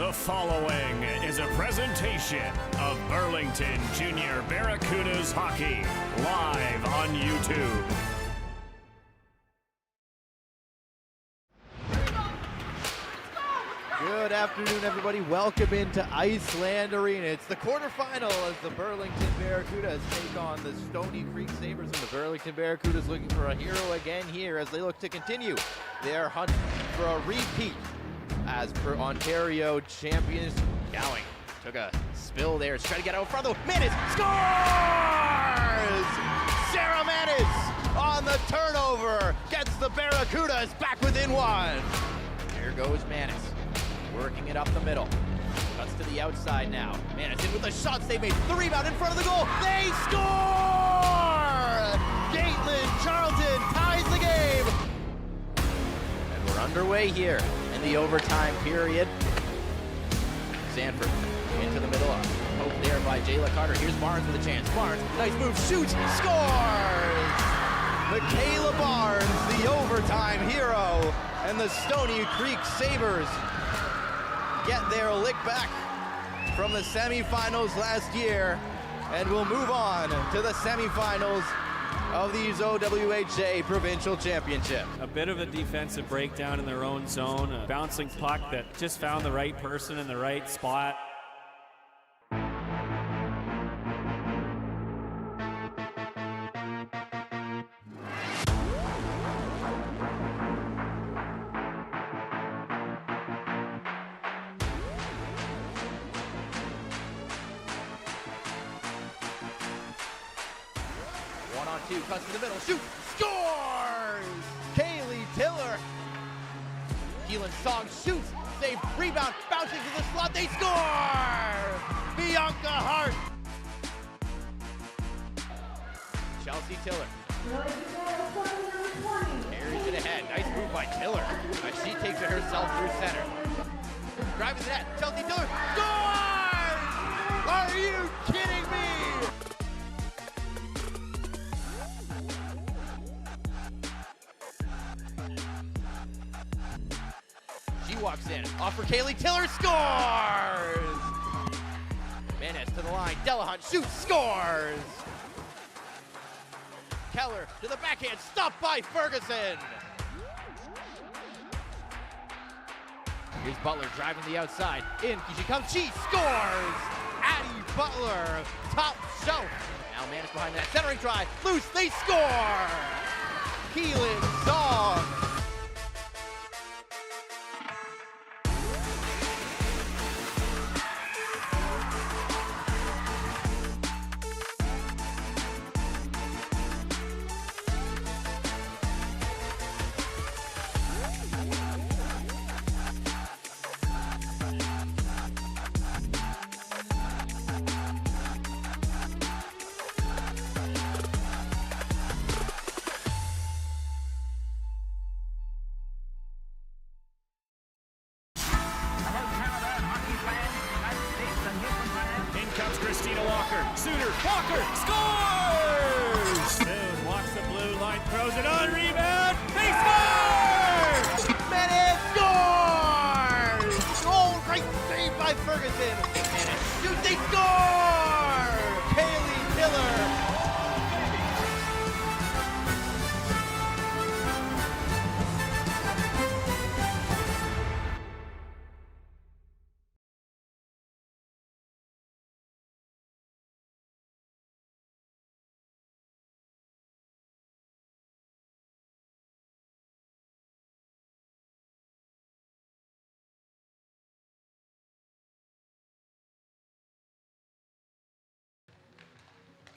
The following is a presentation of Burlington Junior Barracudas Hockey, live on YouTube. Good afternoon, everybody. Welcome into Iceland Arena. It's the quarterfinal as the Burlington Barracudas take on the Stony Creek Sabres, and the Burlington Barracudas looking for a hero again here as they look to continue their hunt for a repeat as per Ontario champions. Gowing took a spill there, trying to get out in front of the Manis scores! Sarah Manis on the turnover gets the Barracudas back within one. Here goes Manis, working it up the middle. Cuts to the outside now. Manis in with the shots they made. The rebound in front of the goal. They score! Caitlin Charlton ties the game. And we're underway here in the overtime period. Sanford into the middle. Hope there by Jayla Carter. Here's Barnes with a chance. Barnes, nice move, shoots, scores! Michaela Barnes, the overtime hero, and the Stony Creek Sabres get their lick back from the semifinals last year, and will move on to the semifinals of these OWHA Provincial Championship. A bit of a defensive breakdown in their own zone, a bouncing puck that just found the right person in the right spot. Two, cuts to the middle, shoot, scores! Kaylee Tiller. Keelan Song shoots, save, rebound, bouncing to the slot, they score! Bianca Hart. Chelsea Tiller. Carries it ahead, nice move by Tiller. She takes it herself through center. Driving the net, Chelsea Tiller scores! Are you kidding me? Walks in, off for Kaylee Tiller, scores! Manis to the line, Delahunt shoots, scores! Keller to the backhand, stopped by Ferguson! Here's Butler driving the outside, in she comes, she scores! Addie Butler, top shelf! Now Manis behind that, centering drive, loose, they score! Keelan Song! Suter, Walker, scores! Soon walks the blue line, throws it on, rebound, they score! Manis scores! Goal, great save by Ferguson. Manis shoots, they score! Kaylee Tiller.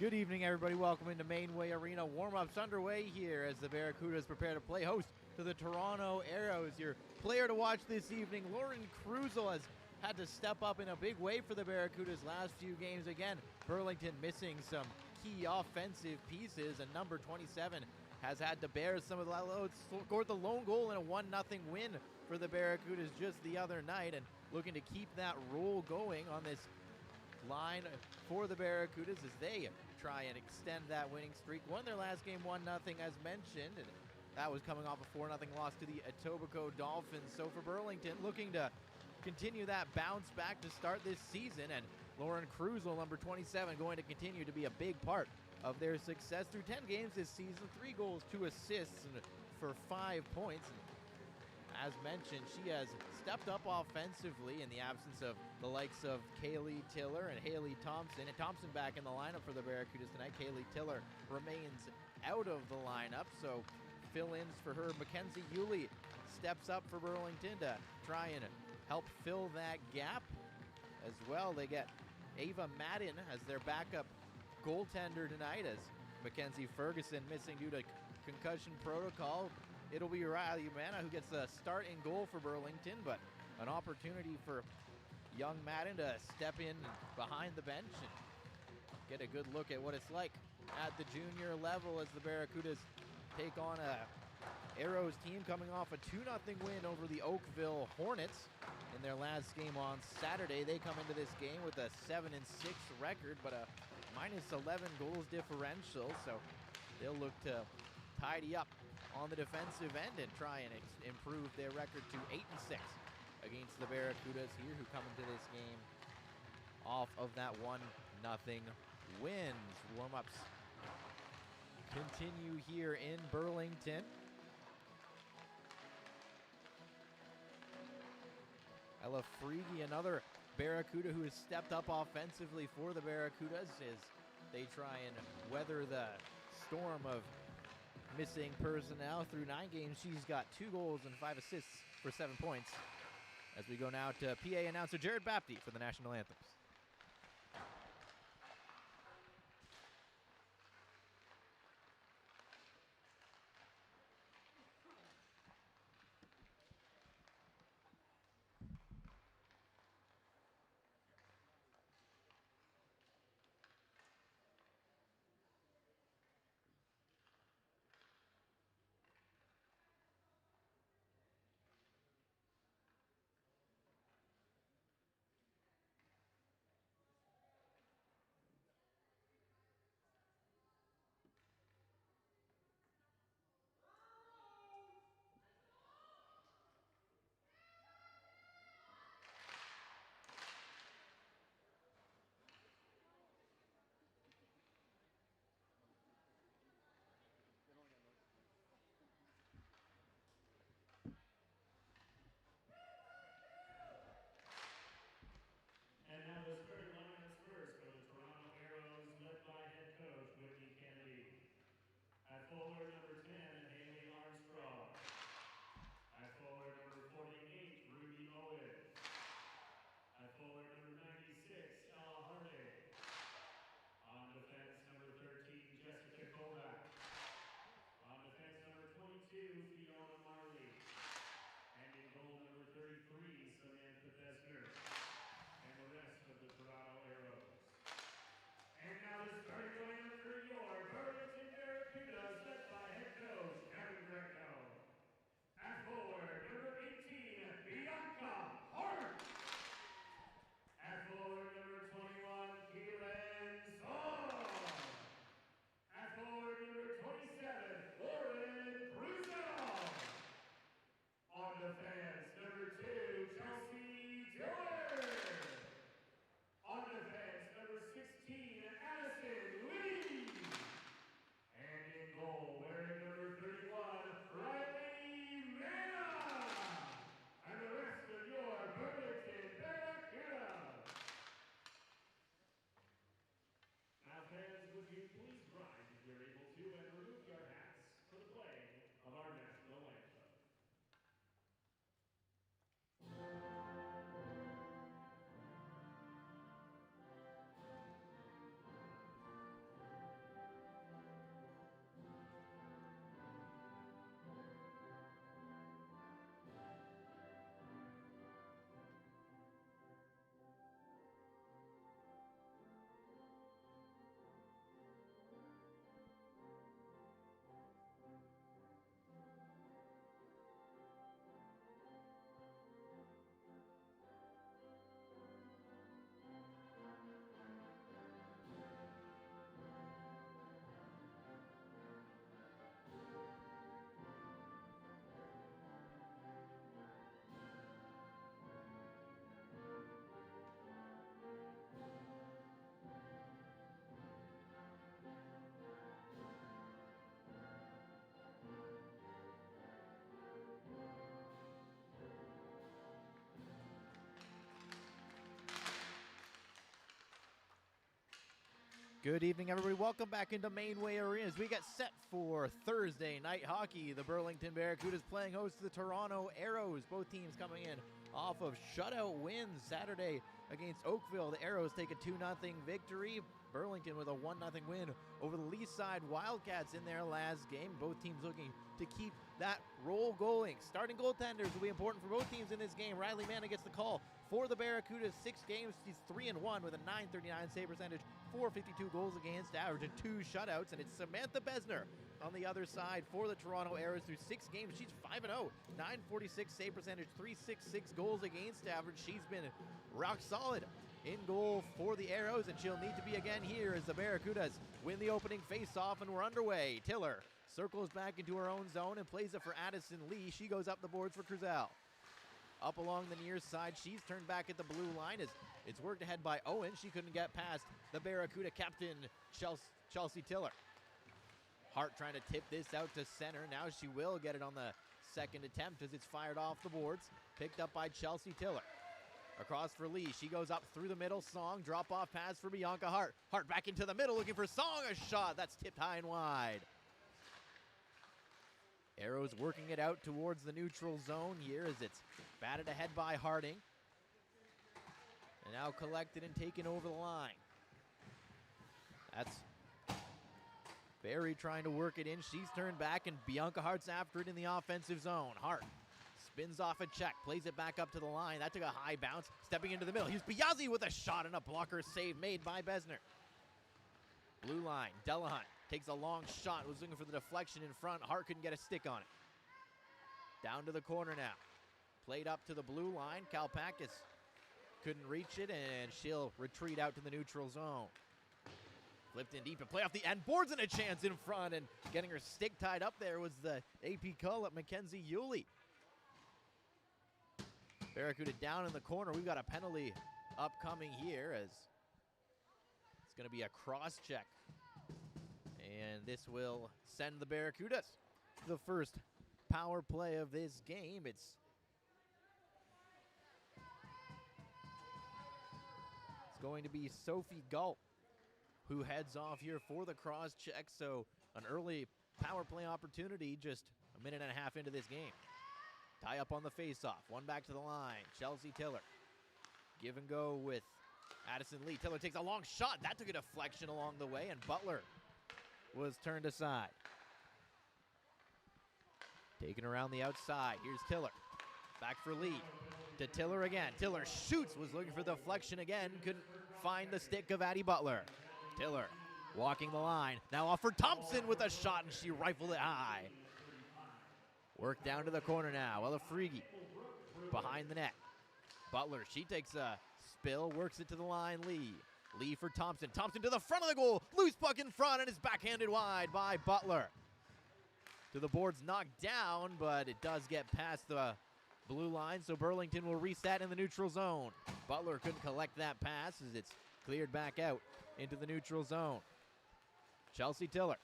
Good evening, everybody. Welcome into Mainway Arena. Warm-ups underway here as the Barracudas prepare to play host to the Toronto Aeros. Your player to watch this evening, Lauren Krusel, has had to step up in a big way for the Barracudas last few games. Again, Burlington missing some key offensive pieces, and number 27 has had to bear some of the load. Scored the lone goal in a 1-0 win for the Barracudas just the other night, and looking to keep that roll going on this line for the Barracudas as they try and extend that winning streak. Won their last game 1-0 as mentioned, and that was coming off a 4-0 loss to the Etobicoke Dolphins. So for Burlington, looking to continue that bounce back to start this season. And Lauren Krusel, number 27, going to continue to be a big part of their success through 10 games this season. 3 goals, 2 assists, and for 5 points. And as mentioned, she has stepped up offensively in the absence of the likes of Kaylee Tiller and Haley Thompson. And Thompson back in the lineup for the Barracudas tonight. Kaylee Tiller remains out of the lineup, so fill-ins for her. Mackenzie Yulee steps up for Burlington to try and help fill that gap. As well, they get Ava Madden as their backup goaltender tonight, as Mackenzie Ferguson missing due to concussion protocol. It'll be Riley Manna who gets the start in goal for Burlington, but an opportunity for young Madden to step in behind the bench and get a good look at what it's like at the junior level as the Barracudas take on a Aeros team coming off a 2-0 win over the Oakville Hornets in their last game on Saturday. They come into this game with a 7-6 record, but a -11 goals differential, so they'll look to tidy up on the defensive end and try and improve their record to 8-6 against the Barracudas here, who come into this game off of that 1-0 win. Warm-ups continue here in Burlington. Ella Frege, another Barracuda who has stepped up offensively for the Barracudas as they try and weather the storm of missing personnel. Through 9 games, she's got 2 goals and 5 assists for 7 points. As we go now to PA announcer Jared Bapty for the national anthems. And now the starting lineups first for the Toronto Aeros, led by head coach Whitney Kennedy. At forward, number 10, Haley Armstrong. At forward, number 48, Ruby Owen. At forward, number 96, Ella Hardy. On defense, number 13, Jessica Kovac. On defense, number 22, Fiona Marley. And in goal, number 33, Samantha Besner. And the rest of the Toronto Aeros. And now the starting lineup for your Burlington Barracudas, led by head coach Kevin Greco. At forward, number 18, Bianca Hart. At forward, number 21, Keelan Song. At forward, number 27, Lauren Krusel. On defense, number 2, Chelsea Dillard. On defense, number 16, Addison Lee. And in goal, wearing number 31, Riley Manna. And the rest of your Burlington Barracudas. Now fans, would you please rise if you're able to and remove your hats for the playing of our national anthem. Good evening, everybody. Welcome back into Mainway Arena as we get set for Thursday night hockey. The Burlington Barracudas playing host to the Toronto Aeros. Both teams coming in off of shutout wins Saturday against Oakville. The Aeros take a 2-0 victory. Burlington with a 1-0 win over the Lee Side Wildcats in their last game. Both teams looking to keep that roll going. Starting goaltenders will be important for both teams in this game. Riley Manna gets the call for the Barracudas. 6 games, he's 3-1 with a .939 save percentage, .452 goals against average, and 2 shutouts. And it's Samantha Besner on the other side for the Toronto Aeros. Through 6 games, she's 5-0, .946 save percentage, .366 goals against average. She's been rock solid in goal for the Aeros, and she'll need to be again here as the Barracudas win the opening face-off, and we're underway. Tiller circles back into her own zone and plays it for Addison Lee. She goes up the boards for Cruzel. Up along the near side, she's turned back at the blue line as it's worked ahead by Owen. She couldn't get past the Barracuda captain, Chelsea Tiller. Hart trying to tip this out to center. Now she will get it on the second attempt as it's fired off the boards. Picked up by Chelsea Tiller. Across for Lee. She goes up through the middle. Song, drop-off pass for Bianca Hart. Hart back into the middle looking for Song. A shot. That's tipped high and wide. Aeros working it out towards the neutral zone here as it's batted ahead by Harding. And now collected and taken over the line. That's Barry trying to work it in. She's turned back, and Bianca Hart's after it in the offensive zone. Hart spins off a check, plays it back up to the line. That took a high bounce. Stepping into the middle, here's Biazzi with a shot and a blocker save made by Besner. Blue line, Delahunt takes a long shot, was looking for the deflection in front. Hart couldn't get a stick on it. Down to the corner now. Played up to the blue line. Kalpakis couldn't reach it, and she'll retreat out to the neutral zone. Flipped in deep and play off the end. Boards and a chance in front, and getting her stick tied up there was the AP call at Mackenzie Yulee. Barracuda down in the corner. We've got a penalty upcoming here as it's going to be a cross check. And this will send the Barracudas to the first power play of this game. It's going to be Sophie Galt who heads off here for the cross check. So an early power play opportunity just a minute and a half into this game. Tie up on the face-off. One back to the line. Chelsea Tiller. Give and go with Addison Lee. Tiller takes a long shot. That took a deflection along the way, and Butler was turned aside. Taken around the outside. Here's Tiller. Back for Lee. To Tiller again. Tiller shoots. Was looking for the deflection again. Couldn't find the stick of Addie Butler. Tiller walking the line. Now off for Thompson with a shot, and she rifled it high. Work down to the corner now. Elefrigi behind the net. Butler, she takes a spill, works it to the line. Lee for Thompson. Thompson to the front of the goal. Loose puck in front, and it's backhanded wide by Butler. To the boards, knocked down, but it does get past the blue line, so Burlington will reset in the neutral zone. Butler couldn't collect that pass as it's cleared back out into the neutral zone. Chelsea Tiller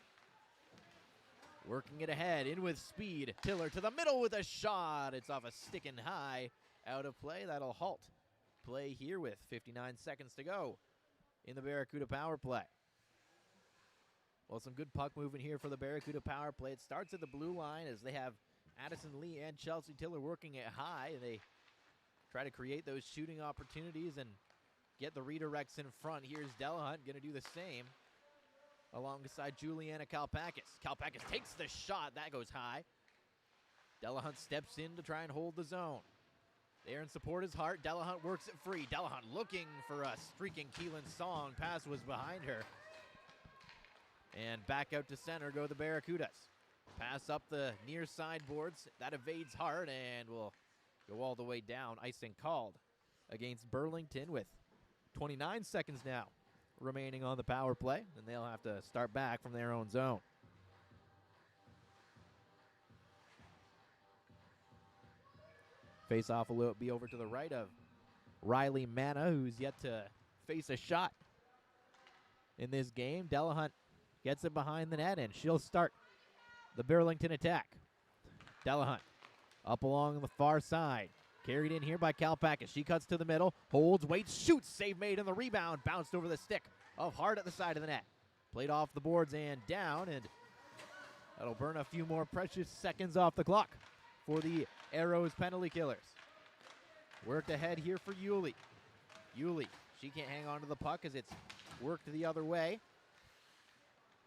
working it ahead, in with speed. Tiller to the middle with a shot. It's off a stick and high, out of play. That'll halt play here with 59 seconds to go in the Barracuda power play. Well, some good puck movement here for the Barracuda power play. It starts at the blue line as they have Addison Lee and Chelsea Tiller working it high. They try to create those shooting opportunities and get the redirects in front. Here's Delahunt going to do the same alongside Juliana Kalpakis. Kalpakis takes the shot. That goes high. Delahunt steps in to try and hold the zone. There in support is Hart. Delahunt works it free. Delahunt looking for a streaking Keelan Song. Pass was behind her. And back out to center go the Barracudas. Pass up the near side boards. That evades Hart and will go all the way down. Icing called against Burlington with 29 seconds now remaining on the power play, and they'll have to start back from their own zone. Face-off will be over to the right of Riley Manna, who's yet to face a shot in this game. Delahunt gets it behind the net, and she'll start the Burlington attack. Delahunt up along the far side. Carried in here by Kalpakis. She cuts to the middle, holds, waits, shoots. Save made on the rebound. Bounced over the stick of Hart at the side of the net. Played off the boards and down, and that'll burn a few more precious seconds off the clock for the Aeros penalty killers. Worked ahead here for Yulee. Yulee, she can't hang on to the puck as it's worked the other way.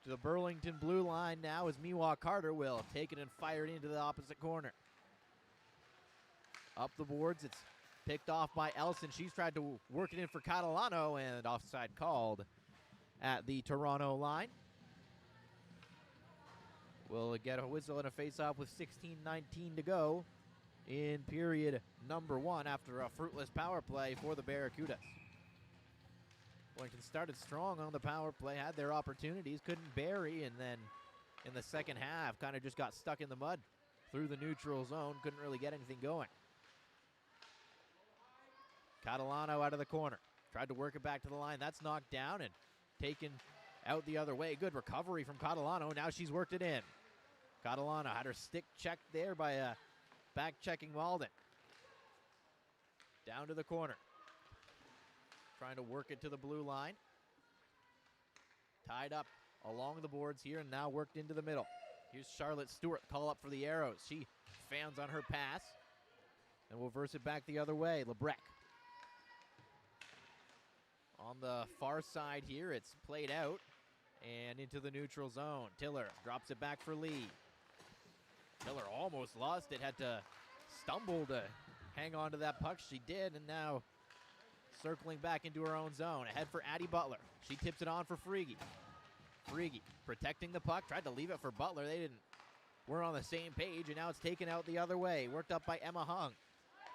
To the Burlington blue line now as Miwa Carter will take it and fire it into the opposite corner. Up the boards, it's picked off by Elson. She's tried to work it in for Catalano, and offside called at the Toronto line. We'll get a whistle and a face-off with 16:19 to go in period number 1 after a fruitless power play for the Barracudas. Burlington started strong on the power play, had their opportunities, couldn't bury, and then in the second half kind of just got stuck in the mud through the neutral zone, couldn't really get anything going. Catalano out of the corner, tried to work it back to the line. That's knocked down and taken out the other way. Good recovery from Catalano. Now she's worked it in. Catalano had her stick checked there by back-checking Malden. Down to the corner. Trying to work it to the blue line. Tied up along the boards here and now worked into the middle. Here's Charlotte Stewart, call up for the Aeros. She fans on her pass and will verse it back the other way. Lebrec. On the far side here, it's played out and into the neutral zone. Tiller drops it back for Lee. Tiller almost lost it, had to stumble to hang on to that puck. She did, and now circling back into her own zone. Ahead for Addie Butler. She tips it on for Frege. Frege protecting the puck, tried to leave it for Butler. They weren't on the same page, and now it's taken out the other way. Worked up by Emma Hung.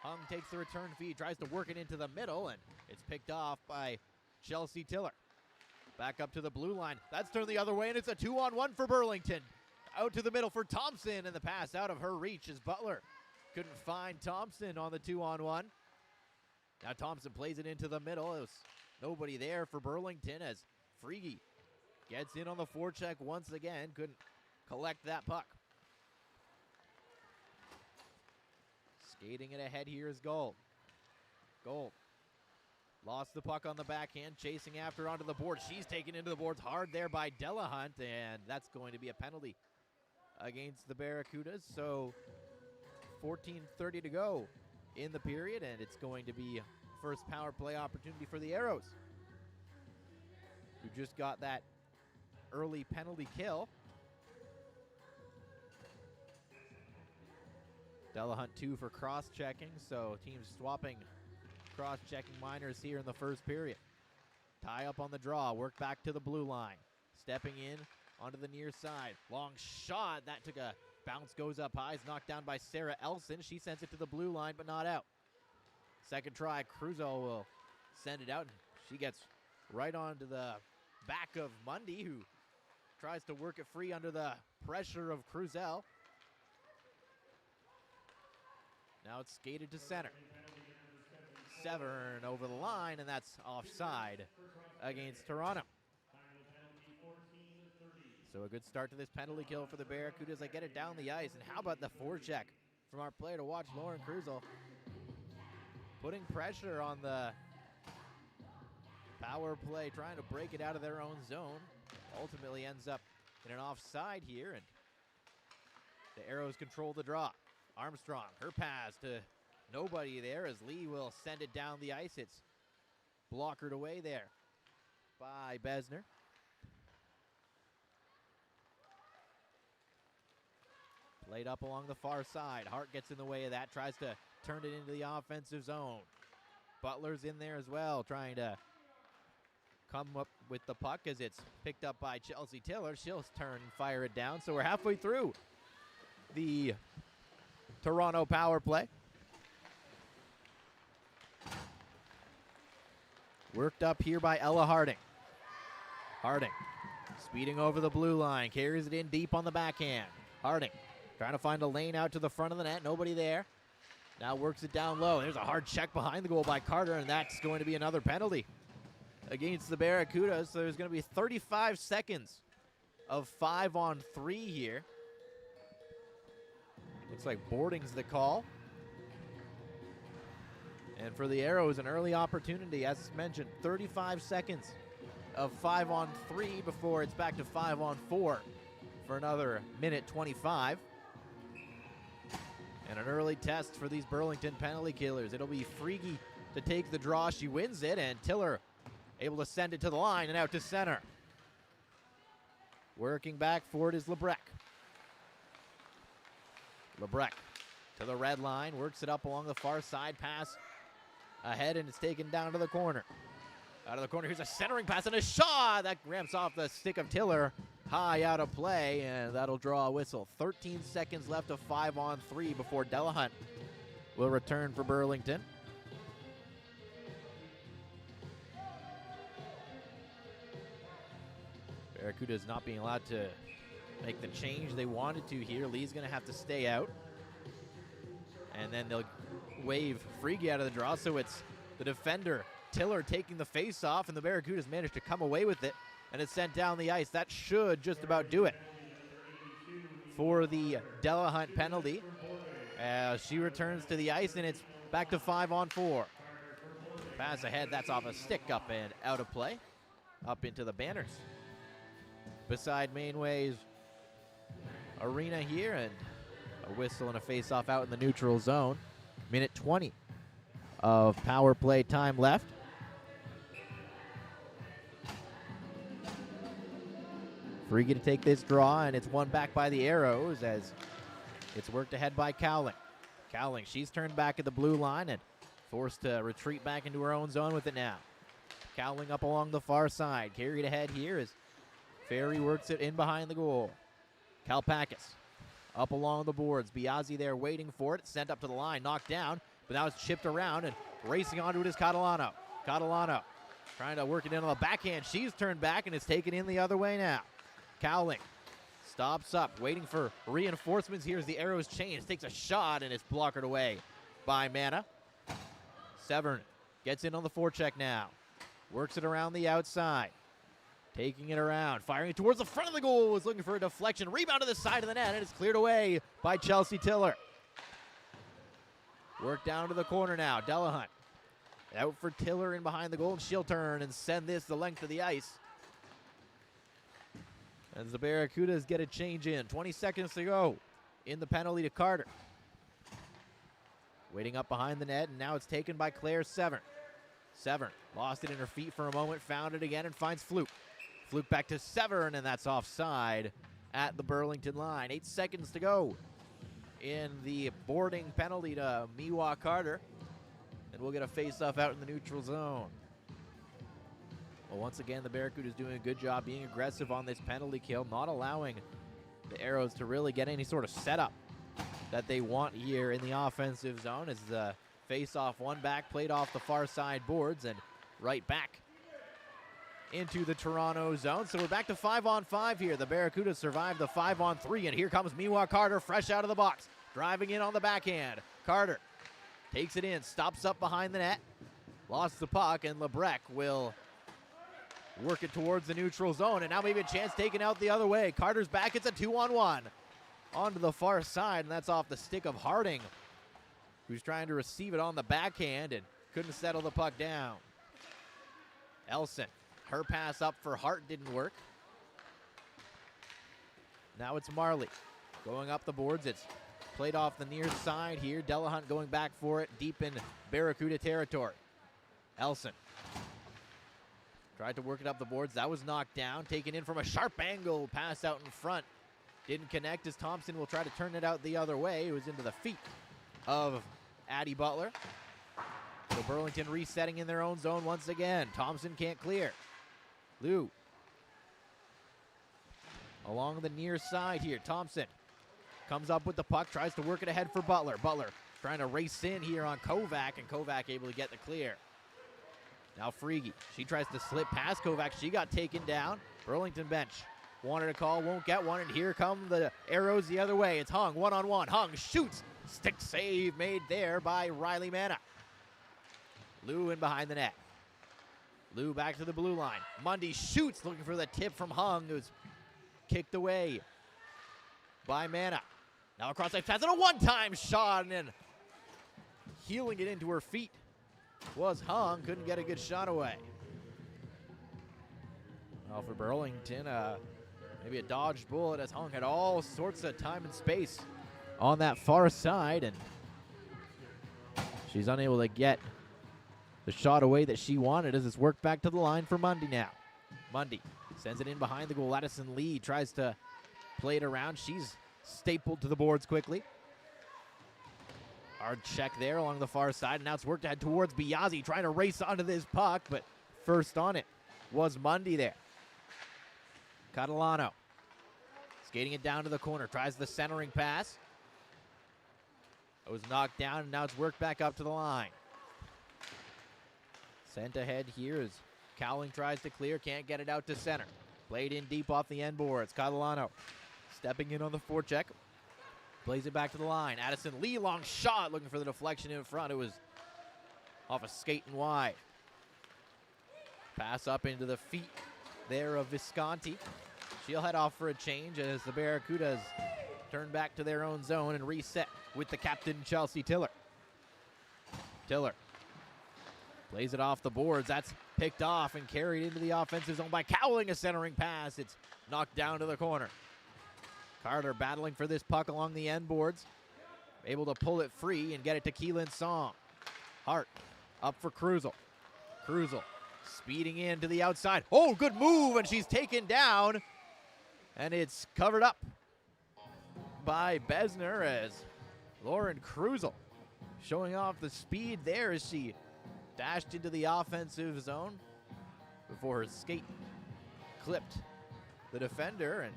Hung takes the return feed, tries to work it into the middle, and it's picked off by Chelsea Tiller. Back up to the blue line. That's turned the other way, and it's a 2-on-1 for Burlington. Out to the middle for Thompson, and the pass out of her reach as Butler couldn't find Thompson on the 2-on-1. Now Thompson plays it into the middle. It was nobody there for Burlington as Frege gets in on the forecheck once again. Couldn't collect that puck. Skating it ahead here is Gold. Gold lost the puck on the backhand, chasing after onto the board. She's taken into the boards hard there by Delahunt, and that's going to be a penalty against the Barracudas. So 14:30 to go in the period, and it's going to be first power play opportunity for the Aeros, who just got that early penalty kill. Delahunt 2 for cross-checking, so teams swapping cross-checking minors here in the first period. Tie up on the draw, work back to the blue line. Stepping in onto the near side. Long shot, that took a bounce, goes up high. It's knocked down by Sarah Elson. She sends it to the blue line, but not out. Second try, Cruzo will send it out. And she gets right onto the back of Mundy, who tries to work it free under the pressure of Cruzel. Now it's skated to center. Severn over the line, and that's offside against Toronto. So a good start to this penalty kill for the Barracudas. They get it down the ice, and how about the forecheck from our player to watch, Lauren Cruzel, putting pressure on the power play, trying to break it out of their own zone. Ultimately ends up in an offside here, and the Aeros control the draw. Armstrong, her pass to nobody there as Lee will send it down the ice. It's blockered away there by Besner. Played up along the far side. Hart gets in the way of that, tries to turn it into the offensive zone. Butler's in there as well, trying to come up with the puck as it's picked up by Chelsea Tiller. She'll turn and fire it down. So we're halfway through the Toronto power play. Worked up here by Ella Harding. Harding speeding over the blue line, carries it in deep on the backhand. Harding trying to find a lane out to the front of the net, nobody there. Now works it down low. There's a hard check behind the goal by Carter, and that's going to be another penalty against the Barracudas. So there's going to be 35 seconds of 5-on-3 here. Looks like boarding's the call. And for the Aeros, an early opportunity. As mentioned, 35 seconds of 5-on-3 before it's back to 5-on-4 for another minute 25. And an early test for these Burlington penalty killers. It'll be Frege to take the draw. She wins it, and Tiller able to send it to the line and out to center. Working back for it is Lebrecq. Lebrecq to the red line, works it up along the far side, pass ahead, and it's taken down to the corner. Out of the corner, here's a centering pass and a shot that ramps off the stick of Tiller, high out of play, and that'll draw a whistle. 13 seconds left of 5-on-3 before Delahunt will return for Burlington. Barracudas not being allowed to make the change they wanted to here. Lee's going to have to stay out. And then they'll wave Frege out of the draw, so it's the defender, Tiller, taking the face off, and the Barracudas managed to come away with it, and it's sent down the ice. That should just about do it for the Delahunt penalty. She returns to the ice, and it's back to 5-on-4. Pass ahead, that's off a stick, up and out of play, up into the banners beside Mainway's arena here, and a whistle and a face-off out in the neutral zone. Minute 20 of power play time left. Frege to take this draw, and it's won back by the Aeros as it's worked ahead by Cowling. Cowling, she's turned back at the blue line and forced to retreat back into her own zone with it now. Cowling up along the far side, carried ahead here as Ferry works it in behind the goal. Kalpakis up along the boards. Biazzi there waiting for it. Sent up to the line, knocked down, but now it's chipped around, and racing onto it is Catalano. Catalano trying to work it in on the backhand. She's turned back, and it's taken in the other way now. Cowling stops up, waiting for reinforcements. Here's the Aeros change. Takes a shot, and it's blockered away by Mana. Severn gets in on the forecheck now. Works it around the outside. Taking it around, firing it towards the front of the goal, was looking for a deflection. Rebound to the side of the net, and it's cleared away by Chelsea Tiller. Work down to the corner now. Delahunt out for Tiller in behind the goal, and she'll turn and send this the length of the ice. As the Barracudas get a change in. 20 seconds to go in the penalty to Carter. Waiting up behind the net, and now it's taken by Claire Severn. Severn lost it in her feet for a moment, found it again, and finds Fluke. Fluke back to Severn, and that's offside at the Burlington line. 8 seconds to go in the boarding penalty to Miwa Carter. And we'll get a face-off out in the neutral zone. Well, once again, the Barracudas doing a good job being aggressive on this penalty kill, not allowing the Aeros to really get any sort of setup that they want here in the offensive zone, as the face-off one back, played off the far side boards and right back into the Toronto zone. So we're back to 5-on-5 here. The Barracudas survived the 5-on-3, and here comes Miwa Carter fresh out of the box, driving in on the backhand. Carter takes it in, stops up behind the net, lost the puck, and Lebrecq will work it towards the neutral zone, and now maybe a chance taken out the other way. Carter's back, it's a 2-on-1 onto the far side, and that's off the stick of Harding, who's trying to receive it on the backhand and couldn't settle the puck down. Elson, her pass up for Hart didn't work. Now it's Marley going up the boards. It's played off the near side here. Delahunt going back for it deep in Barracuda territory. Elson tried to work it up the boards. That was knocked down. Taken in from a sharp angle. Pass out in front. Didn't connect as Thompson will try to turn it out the other way. It was into the feet of Addie Butler. So Burlington resetting in their own zone once again. Thompson can't clear. Lou along the near side here. Thompson comes up with the puck, tries to work it ahead for Butler. Butler trying to race in here on Kovac, and Kovac able to get the clear. Now Frege, she tries to slip past Kovac. She got taken down. Burlington bench wanted a call, won't get one, and here come the Aeros the other way. It's Hung, one-on-one. Hung shoots. Stick save made there by Riley Mana. Lou in behind the net. Lou back to the blue line. Mundy shoots, looking for the tip from Hung, who's kicked away by Mana. Now across the pass and a one-time shot, and then heeling it into her feet was Hung. Couldn't get a good shot away. Well, for Burlington, maybe a dodged bullet as Hung had all sorts of time and space on that far side, and she's unable to get the shot away that she wanted as it's worked back to the line for Mundy now. Mundy sends it in behind the goal. Addison Lee tries to play it around. She's stapled to the boards quickly. Hard check there along the far side, and now it's worked ahead towards Biazzi, trying to race onto this puck, but first on it was Mundy there. Catalano skating it down to the corner, tries the centering pass. It was knocked down, and now it's worked back up to the line. Sent ahead here as Cowling tries to clear, can't get it out to center. Played in deep off the end boards. Catalano stepping in on the forecheck. Plays it back to the line. Addison Lee, long shot, looking for the deflection in front. It was off a skate and wide. Pass up into the feet there of Visconti. She'll head off for a change as the Barracudas turn back to their own zone and reset with the captain, Chelsea Tiller. Tiller plays it off the boards. That's picked off and carried into the offensive zone by Cowling. A centering pass. It's knocked down to the corner. Carter battling for this puck along the end boards. Able to pull it free and get it to Keelan Song. Hart up for Cruzel. Cruzel speeding in to the outside. Oh, good move, and she's taken down. And it's covered up by Besner as Lauren Cruzel showing off the speed there as she dashed into the offensive zone before her skate clipped the defender, and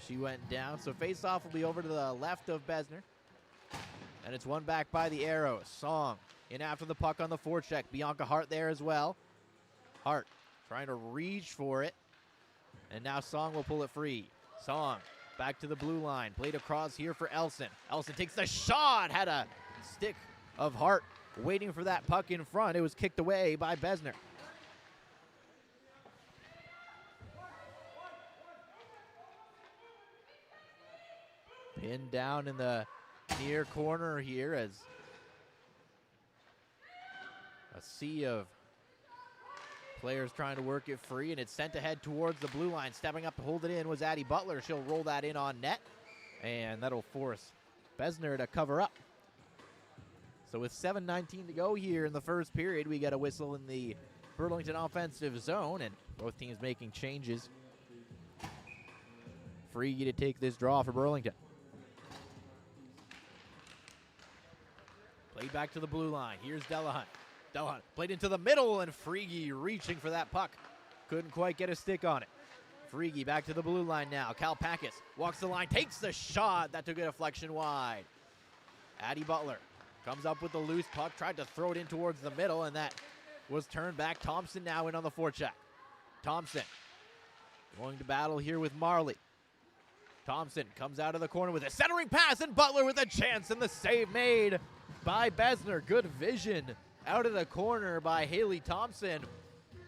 she went down. So face-off will be over to the left of Besner. And it's won back by the Aeros. Song in after the puck on the forecheck. Bianca Hart there as well. Hart trying to reach for it. And now Song will pull it free. Song back to the blue line. Played across here for Elson. Elson takes the shot. Had a stick of Hart waiting for that puck in front. It was kicked away by Besner. Pinned down in the near corner here as a sea of players trying to work it free, and it's sent ahead towards the blue line. Stepping up to hold it in was Addie Butler. She'll roll that in on net, and that'll force Besner to cover up. So with 7:19 to go here in the first period, we get a whistle in the Burlington offensive zone, and both teams making changes. Free to take this draw for Burlington. Played back to the blue line. Here's Delahunt. Delahunt played into the middle, and Frege reaching for that puck. Couldn't quite get a stick on it. Frege back to the blue line now. Kalpakis walks the line, takes the shot. That took a deflection wide. Addie Butler comes up with the loose puck, tried to throw it in towards the middle, and that was turned back. Thompson now in on the forecheck. Thompson going to battle here with Marley. Thompson comes out of the corner with a centering pass, and Butler with a chance, and the save made by Besner. Good vision out of the corner by Haley Thompson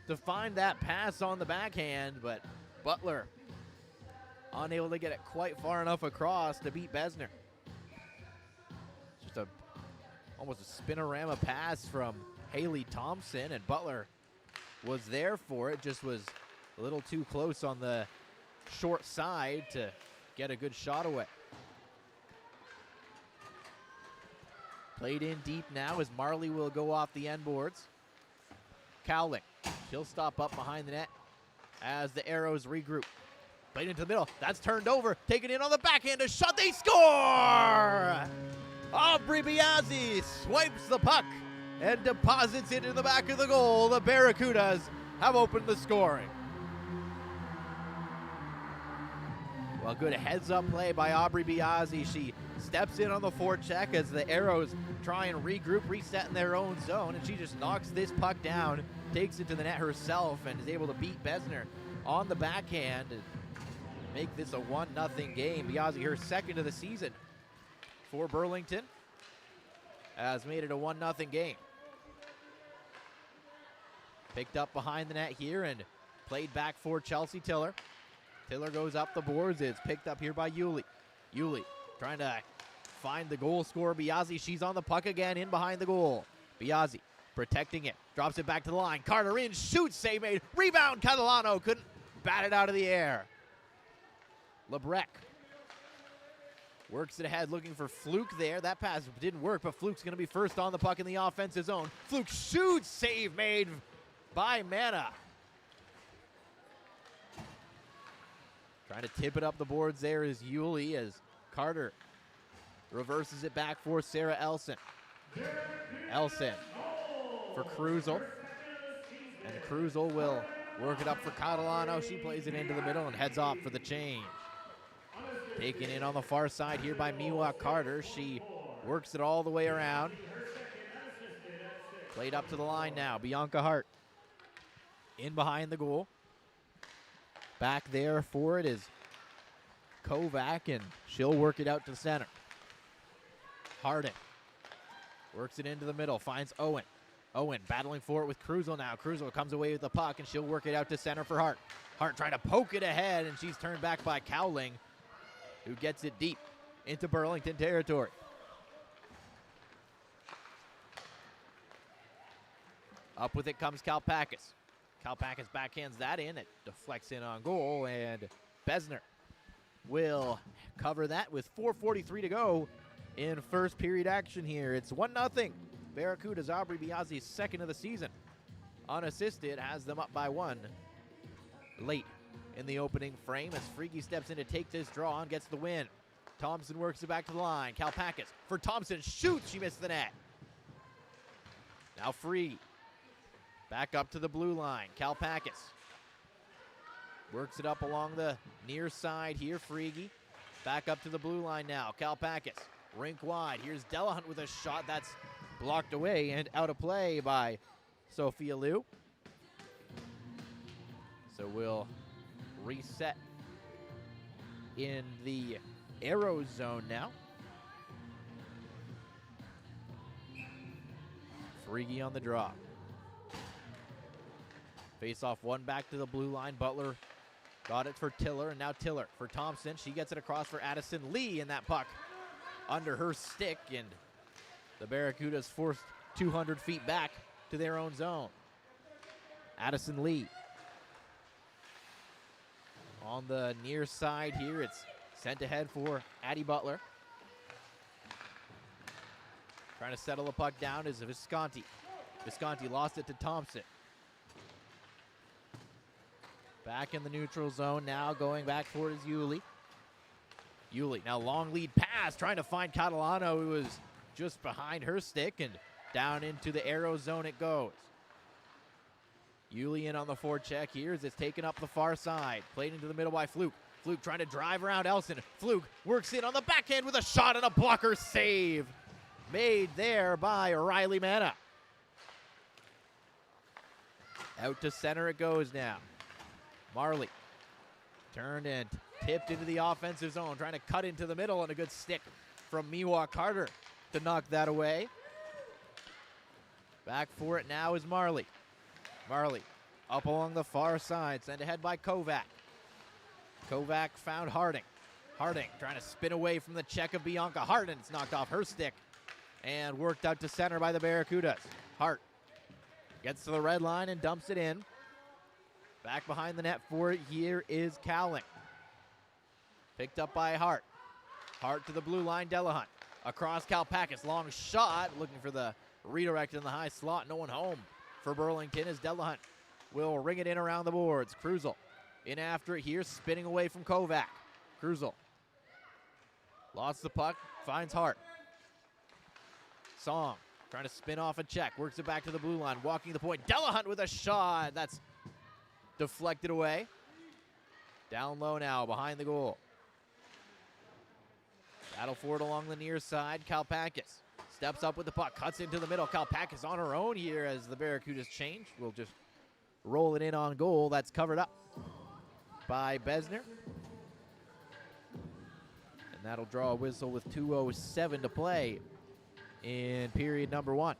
to find that pass on the backhand, but Butler unable to get it quite far enough across to beat Besner. Just almost a spinorama pass from Haley Thompson, and Butler was there for it, just was a little too close on the short side to get a good shot away. Played in deep now as Marley will go off the end boards. Cowling, she'll stop up behind the net as the Aeros regroup. Played into the middle, that's turned over, taken in on the backhand, a shot, they score! Aubrey Biazzi swipes the puck and deposits it in the back of the goal. The Barracudas have opened the scoring. Well, good heads-up play by Aubrey Biazzi. She steps in on the forecheck as the Aeros try and regroup, reset in their own zone, and she just knocks this puck down, takes it to the net herself, and is able to beat Besner on the backhand and make this a 1-0 game. Biazzi, her second of the season for Burlington, has made it a 1-0 game. Picked up behind the net here and played back for Chelsea Tiller. Tiller goes up the boards. It's picked up here by Yuli. Yuli trying to find the goal scorer, Biazzi. She's on the puck again in behind the goal. Biazzi protecting it. Drops it back to the line. Carter in, shoots, save made. Rebound, Catalano couldn't bat it out of the air. Lebrec works it ahead, looking for Fluke there. That pass didn't work, but Fluke's going to be first on the puck in the offensive zone. Fluke shoots, save made by Mana. Trying to tip it up the boards there is Yulee as Carter reverses it back for Sarah Elson. Elson for Cruzel. And Cruzel will work it up for Catalano. She plays it into the middle and heads off for the change. Taken in on the far side here by Miwa Carter. She works it all the way around. Played up to the line now. Bianca Hart in behind the goal. Back there for it is Kovac, and she'll work it out to center. Harding works it into the middle, finds Owen. Owen battling for it with Cruzel now. Cruzel comes away with the puck, and she'll work it out to center for Hart. Hart trying to poke it ahead, and she's turned back by Cowling, who gets it deep into Burlington territory. Up with it comes Kalpakis. Kalpakis backhands that in. It deflects in on goal, and Besner will cover that with 4:43 to go in first period action here. It's 1-0. Barracudas. Aubrey Biazzi's second of the season. Unassisted, has them up by 1 late in the opening frame as Frege steps in to take this draw and gets the win. Thompson works it back to the line. Kalpakis for Thompson, shoots, she missed the net. Now Frege back up to the blue line. Kalpakis works it up along the near side here. Frege back up to the blue line now. Kalpakis rink wide. Here's Delahunt with a shot that's blocked away and out of play by Sophia Liu. So we'll reset in the Aeros zone now. Frege on the draw. Face off one back to the blue line. Butler got it for Tiller, and now Tiller for Thompson. She gets it across for Addison Lee, and that puck under her stick, and the Barracudas forced 200 feet back to their own zone. Addison Lee on the near side here. It's sent ahead for Addie Butler. Trying to settle the puck down is Visconti. Visconti lost it to Thompson. Back in the neutral zone now, going back for it is Yulee. Yulee, now long lead pass, trying to find Catalano, who was just behind her stick, and down into the Aeros zone it goes. Yulee in on the forecheck here as it's taken up the far side. Played into the middle by Fluke. Fluke trying to drive around Elson. Fluke works in on the backhand with a shot and a blocker save. Made there by Riley Mana. Out to center it goes now. Marley turned and tipped into the offensive zone, trying to cut into the middle, and a good stick from Miwa Carter to knock that away. Back for it now is Marley. Marley up along the far side, sent ahead by Kovac. Kovac found Harding. Harding trying to spin away from the check of Bianca Hart, and it's knocked off her stick and worked out to center by the Barracudas. Hart gets to the red line and dumps it in. Back behind the net for it here is Cowling. Picked up by Hart. Hart to the blue line, Delahunt. Across Kalpakis, long shot, looking for the redirect in the high slot. No one home for Burlington as Delahunt will ring it in around the boards. Cruzel in after it here, spinning away from Kovac. Cruzel lost the puck, finds Hart. Song trying to spin off a check, works it back to the blue line, walking the point. Delahunt with a shot, that's deflected away. Down low now, behind the goal. Battle for it along the near side. Kalpakis steps up with the puck, cuts into the middle. Kalpakis on her own here as the Barracudas change. We'll just roll it in on goal. That's covered up by Besner. And that'll draw a whistle with 2:07 to play in period number 1.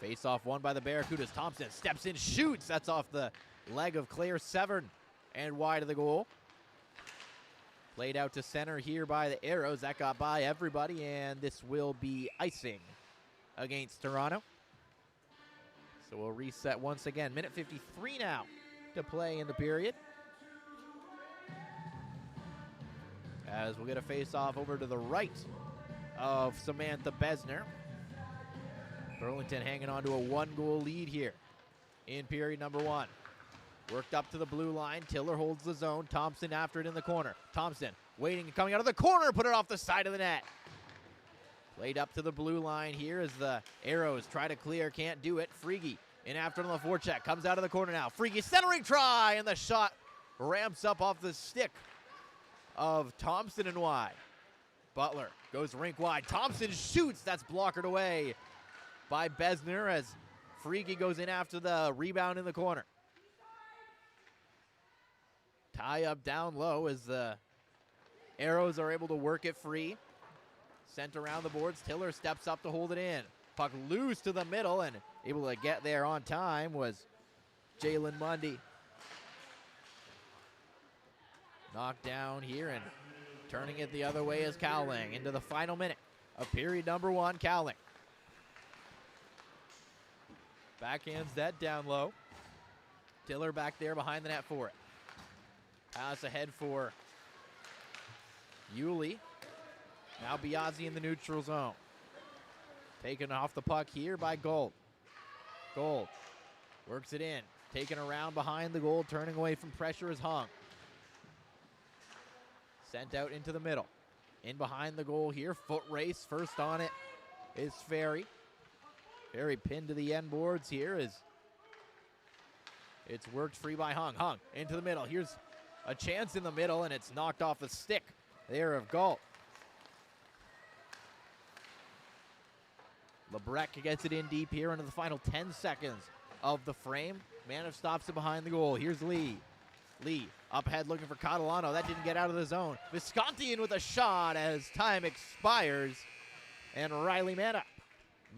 Face off won by the Barracudas. Thompson steps in, shoots. That's off the leg of Claire Severn and wide of the goal. Played out to center here by the Aeros. That got by everybody, and this will be icing against Toronto. So we'll reset once again. Minute 53 now to play in the period. As we'll get a face-off over to the right of Samantha Besner. Burlington hanging on to a 1-goal lead here in period number 1. Worked up to the blue line. Tiller holds the zone. Thompson after it in the corner. Thompson waiting and coming out of the corner. Put it off the side of the net. Played up to the blue line here as the Aeros try to clear. Can't do it. Frege in after on the forecheck. Comes out of the corner now. Frege centering try. And the shot ramps up off the stick of Thompson and wide. Butler goes rink wide. Thompson shoots. That's blockered away by Besner as Frege goes in after the rebound in the corner. Tie up down low as the Aeros are able to work it free. Sent around the boards. Tiller steps up to hold it in. Puck loose to the middle, and able to get there on time was Jalen Mundy. Knocked down here and turning it the other way is Cowling into the final minute of period number 1. Cowling backhands that down low. Tiller back there behind the net for it. Pass ahead for Yulee. Now Biazzi in the neutral zone. Taken off the puck here by Gold. Gold works it in. Taken around behind the goal. Turning away from pressure is Hung. Sent out into the middle. In behind the goal here. Foot race. First on it is Ferry. Ferry pinned to the end boards here as it's worked free by Hung. Hung into the middle. Here's a chance in the middle, and it's knocked off the stick there of Galt. Lebrec gets it in deep here into the final 10 seconds of the frame. Manov stops it behind the goal. Here's Lee. Lee up ahead looking for Catalano. That didn't get out of the zone. Visconti in with a shot as time expires. And Riley Manov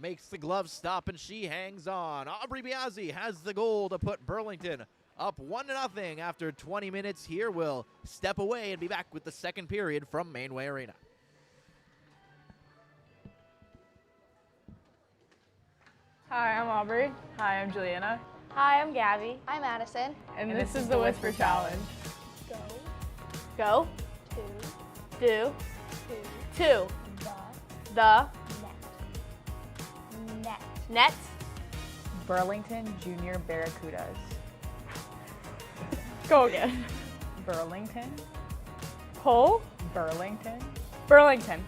makes the glove stop, and she hangs on. Aubrey Biazzi has the goal to put Burlington up 1-0 after 20 minutes here. We'll step away and be back with the second period from Mainway Arena. Hi, I'm Aubrey. Hi, I'm Juliana. Hi, I'm Gabby. I'm Madison. And this is the Whisper Challenge. Go. Go. To. Do. To. To. The. The. Net. Net. Nets. Burlington Junior Barracudas. Go again. Burlington. Cole. Burlington Burlington.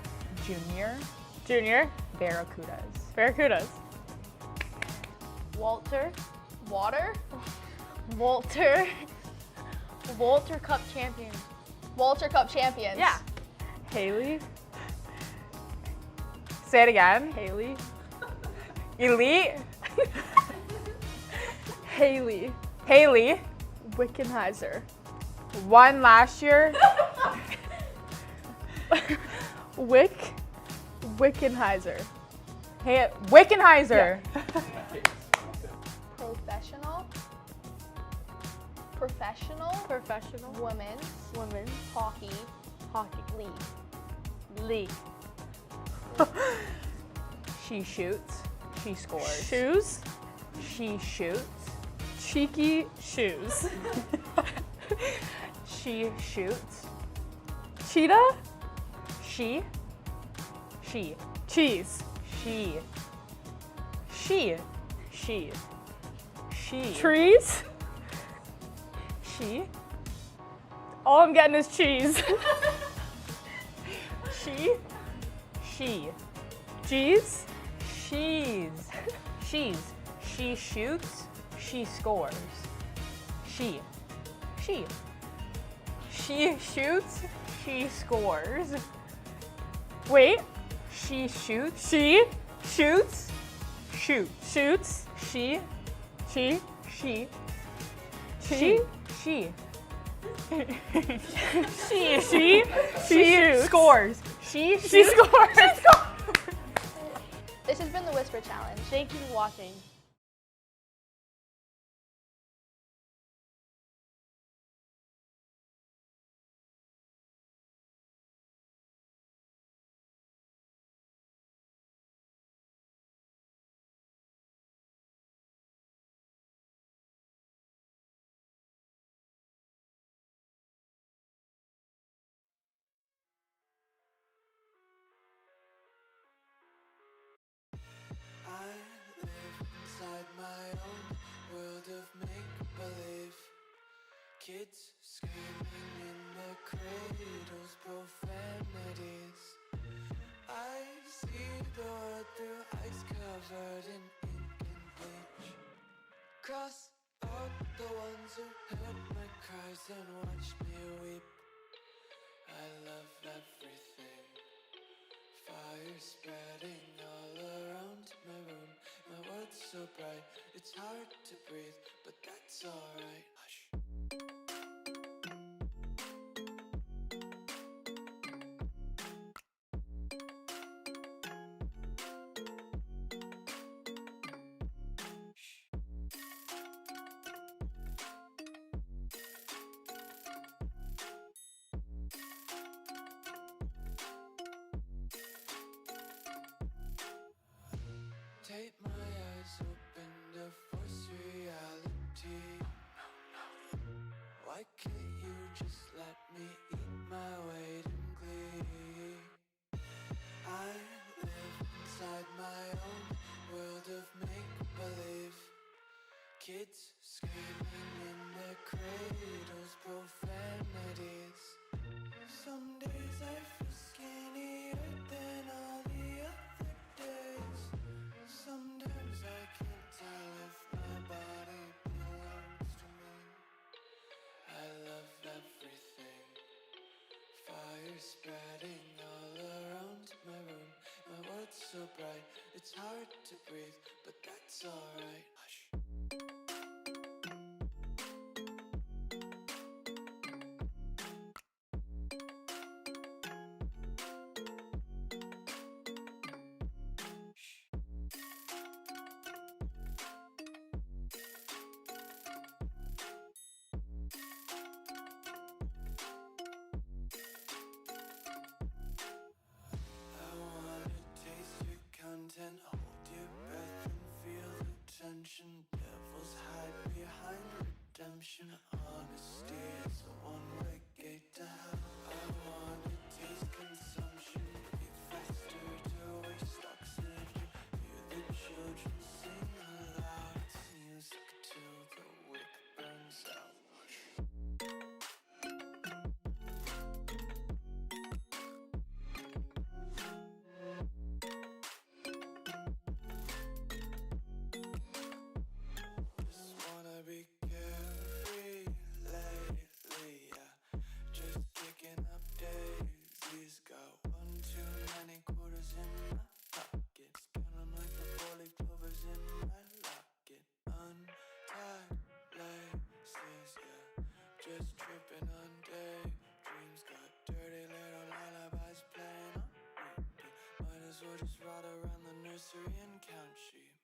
Junior Junior. Barracudas. Barracudas. Walter. Water. Walter. Walter Cup champions. Walter Cup champions. Yeah. Haley. Say it again. Haley. Elite. Haley. Haley. Wickenheiser. Won last year. Wickenheiser. Hey, Wickenheiser. Professional. Professional. Professional. Women's. Hockey. League. League. She shoots. She scores. Shoes. She shoots. Cheeky shoes. She shoots. Cheetah. She. Cheese. She. Trees. She. All I'm getting is cheese. She. Cheese. She's. She shoots. She scores. She shoots. She scores. Wait. She shoots. She Shoots. shoots. She. She She. she shoots. Scores. She scores. This has been the Whisper Challenge. Thank you for watching. profanities. I see the world through ice covered in ink and bleach. Cross out the ones who heard my cries and watched me weep. I love everything. Fire spreading all around my room. My world's so bright, it's hard to breathe, but that's alright. Hush. Tape my eyes open to force reality. Why can't you just let me eat my weight in glee? I live inside my own world of make-believe. Kids screaming in their cradles, profanities. Some days I feel skinnier than all the other days. Sometimes I can't tell if my body belongs to me. I love everything. Fire spreading all around my room. My world's so bright, it's hard to breathe, but that's alright. Hush. I wanna taste your content, hold your breath and feel the tension. Devils hide behind redemption. Honesty is a one-way gate to hell. I wanna taste consumption, breathe faster to waste oxygen. Hear the children sing aloud. It's music till the wick burns out. Just wanna be carefree lately, yeah. Just kicking up daisies. Got one too many quarters in my pockets. Count 'em like the four-leaf clovers in my locket. Untied laces, yeah. Just tripping on daydreams. Got dirty little lullabies playing on repeat. Might as well just ride around the nursery and count sheep.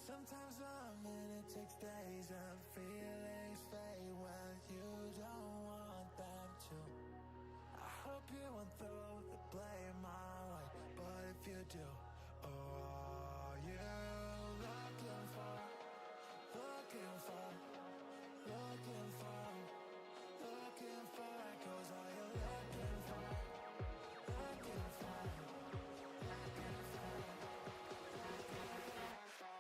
Sometimes a minute takes days and feelings fade when you don't want them to. I hope you won't throw the blame my way, but if you do, oh, are you looking for, looking for, looking for, looking for echoes? Are you looking for, looking for, looking for, looking for?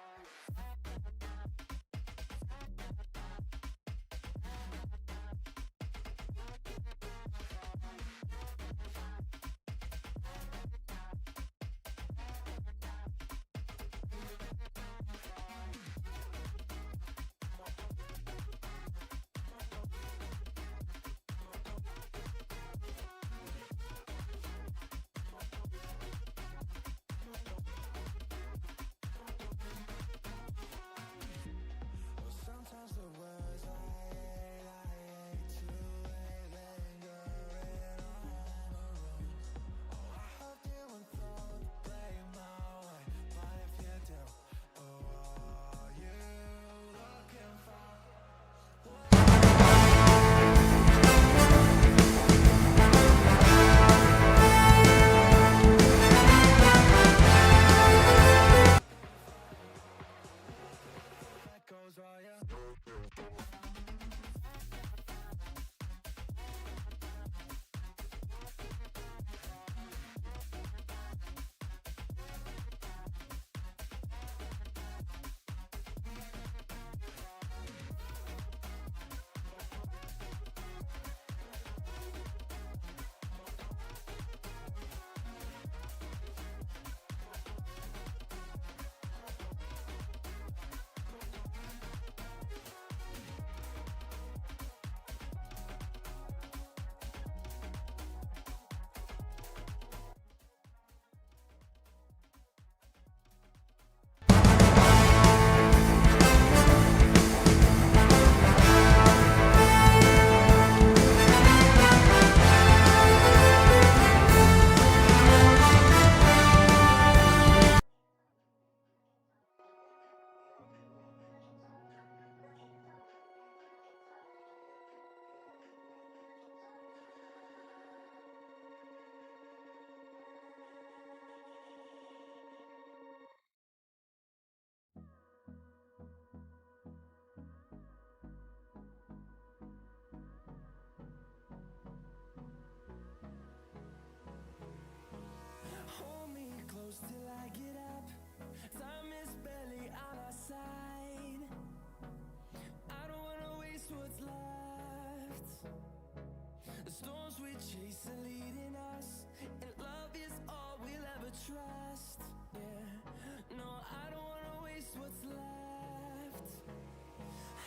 storms we chase are leading us, and love is all we'll ever trust. Yeah, no, I don't wanna waste what's left.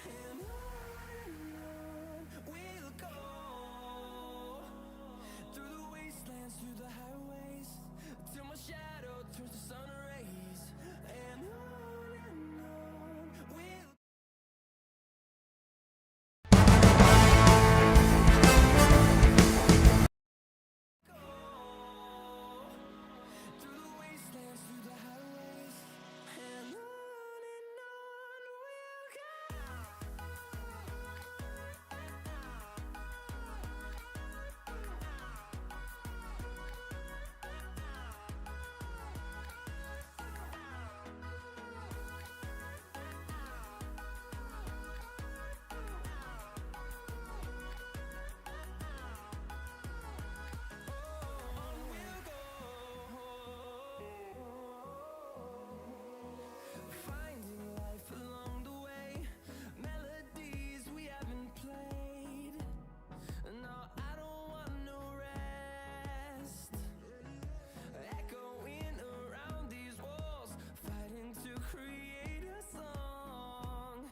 And on we'll go, through the wastelands, through the highways, till my shadow turns to sun rays. And on we'll through the wastelands, through the highways, and on we'll go. Finding life along the way, melodies we haven't played. No, I don't want no rest. Echoing around these walls, fighting to create a song.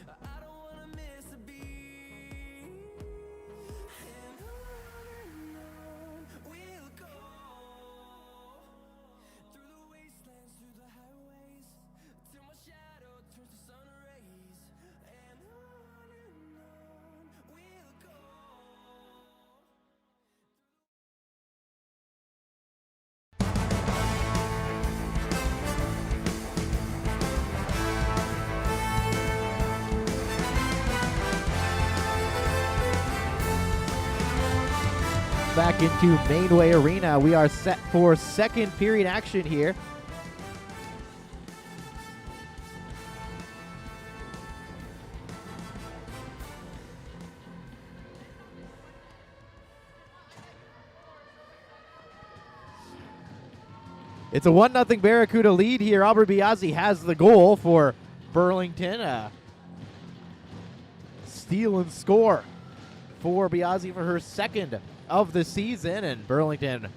I don't wanna miss a beat. And on we'll go, through the wastelands, through the highways, till my shadow turns to sun rays. And on we'll go. Back into Mainway Arena. We are set for second period action here. It's a 1-0 Barracuda lead here. Aubrey Biazzi has the goal for Burlington. Steal and score for Biazzi for her second of the season, and Burlington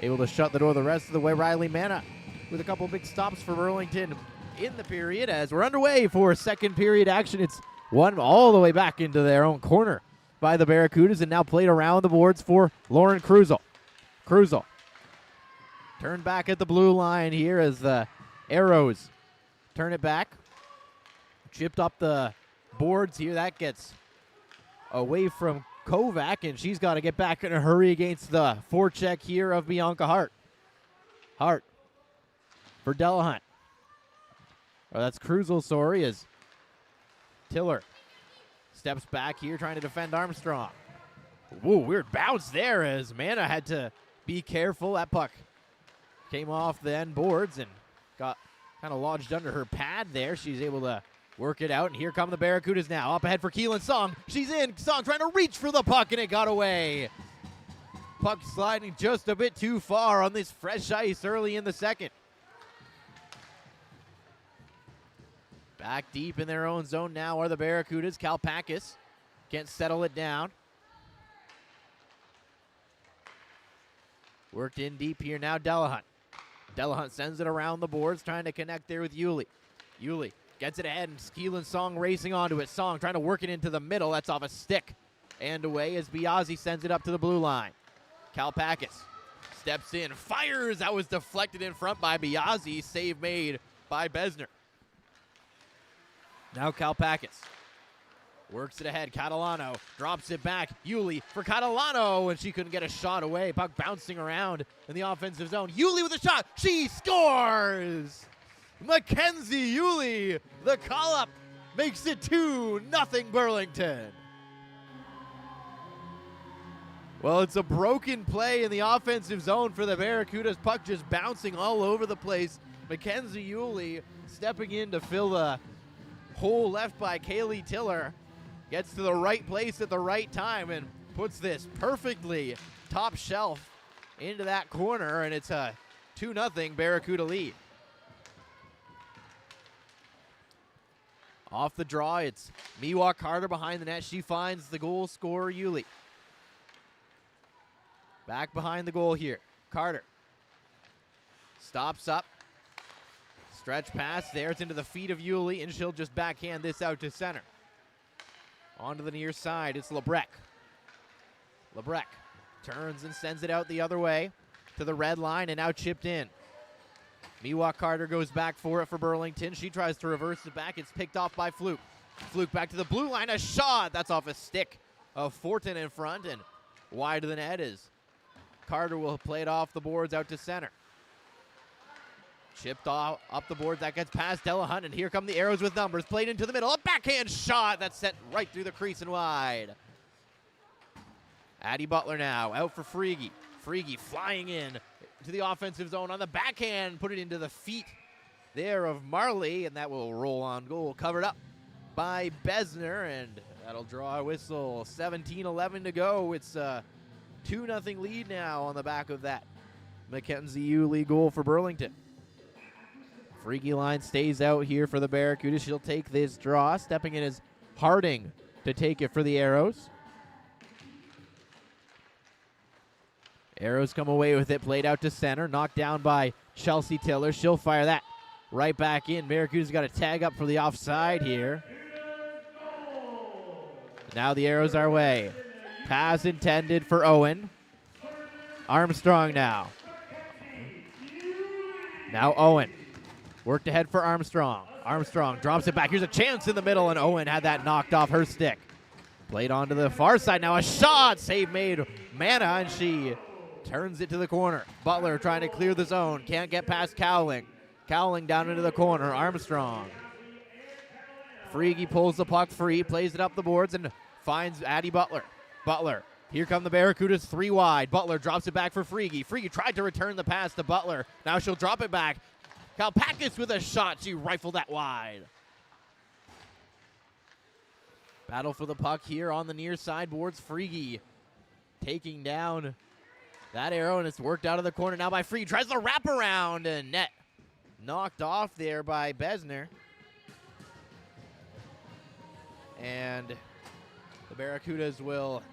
able to shut the door the rest of the way. Riley Manna with a couple big stops for Burlington in the period as we're underway for second period action. It's one all the way back into their own corner by the Barracudas, and now played around the boards for Lauren Cruzel. Cruzel turned back at the blue line here as the Aeros turn it back. Chipped up the boards here. That gets away from Kovac, and she's got to get back in a hurry against the forecheck here of Bianca Hart. Hart for Delahunt. Oh, that's Cruzel, sorry, as Tiller steps back here trying to defend Armstrong. Whoa, weird bounce there as Manna had to be careful. That puck came off the end boards and got kind of lodged under her pad there. She's able to work it out, and here come the Barracudas now. Up ahead for Keelan Song. She's in. Song trying to reach for the puck, and it got away. Puck sliding just a bit too far on this fresh ice early in the second. Back deep in their own zone now are the Barracudas. Kalpakis can't settle it down. Worked in deep here now, Delahunt. Delahunt sends it around the boards, trying to connect there with Yuli. Yuli gets it ahead, and Keelan Song racing onto it. Song trying to work it into the middle. That's off a stick. And away as Biazzi sends it up to the blue line. Kalpakis steps in, fires. That was deflected in front by Biazzi. Save made by Besner. Now Kalpakis works it ahead. Catalano drops it back. Yuli for Catalano, and she couldn't get a shot away. Puck bouncing around in the offensive zone. Yuli with a shot. She scores! Mackenzie Yuli, the call-up, makes it 2-0 Burlington. Well, it's a broken play in the offensive zone for the Barracudas. Puck just bouncing all over the place. Mackenzie Yuli stepping in to fill the hole left by Kaylee Tiller. Gets to the right place at the right time and puts this perfectly top shelf into that corner, and it's a 2-0 Barracuda lead. Off the draw, it's Miwa Carter behind the net. She finds the goal scorer, Yuli. Back behind the goal here. Carter stops up. Stretch pass there. It's into the feet of Yulee, and she'll just backhand this out to center. Onto the near side, it's Lebrec. Lebrec turns and sends it out the other way to the red line, and now chipped in. Miwok Carter goes back for it for Burlington. She tries to reverse it back. It's picked off by Fluke. Fluke back to the blue line. A shot. That's off a stick of Fortin in front and wide of the net as Carter will play it off the boards out to center. Chipped off up the boards. That gets past Delahunt, and here come the Aeros with numbers. Played into the middle. A backhand shot that's sent right through the crease and wide. Addie Butler now out for Frege. Frege flying in to the offensive zone on the backhand. Put it into the feet there of Marley, and that will roll on goal. Covered up by Besner, and that'll draw a whistle. 17-11 to go. It's a 2-0 lead now on the back of that Mackenzie Yulee goal for Burlington. Frege line stays out here for the Barracudas. She'll take this draw. Stepping in is Harding to take it for the Aeros. Aeros come away with it. Played out to center. Knocked down by Chelsea Tiller. She'll fire that right back in. Barracudas got a tag up for the offside here. Now the Aeros are away. Pass intended for Owen. Armstrong now. Now Owen. Worked ahead for Armstrong. Armstrong drops it back. Here's a chance in the middle, and Owen had that knocked off her stick. Played onto the far side. Now a shot. Save made Mana, and she turns it to the corner. Butler trying to clear the zone. Can't get past Cowling. Cowling down into the corner. Armstrong. Frege pulls the puck free. Plays it up the boards and finds Addie Butler. Butler. Here come the Barracudas 3 wide. Butler drops it back for Frege. Frege tried to return the pass to Butler. Now she'll drop it back. Kalpakis with a shot. She rifled that wide. Battle for the puck here on the near side boards. Frege taking down that arrow, and it's worked out of the corner now by Frege. Tries to wrap around, and net knocked off there by Besner. And the Barracudas will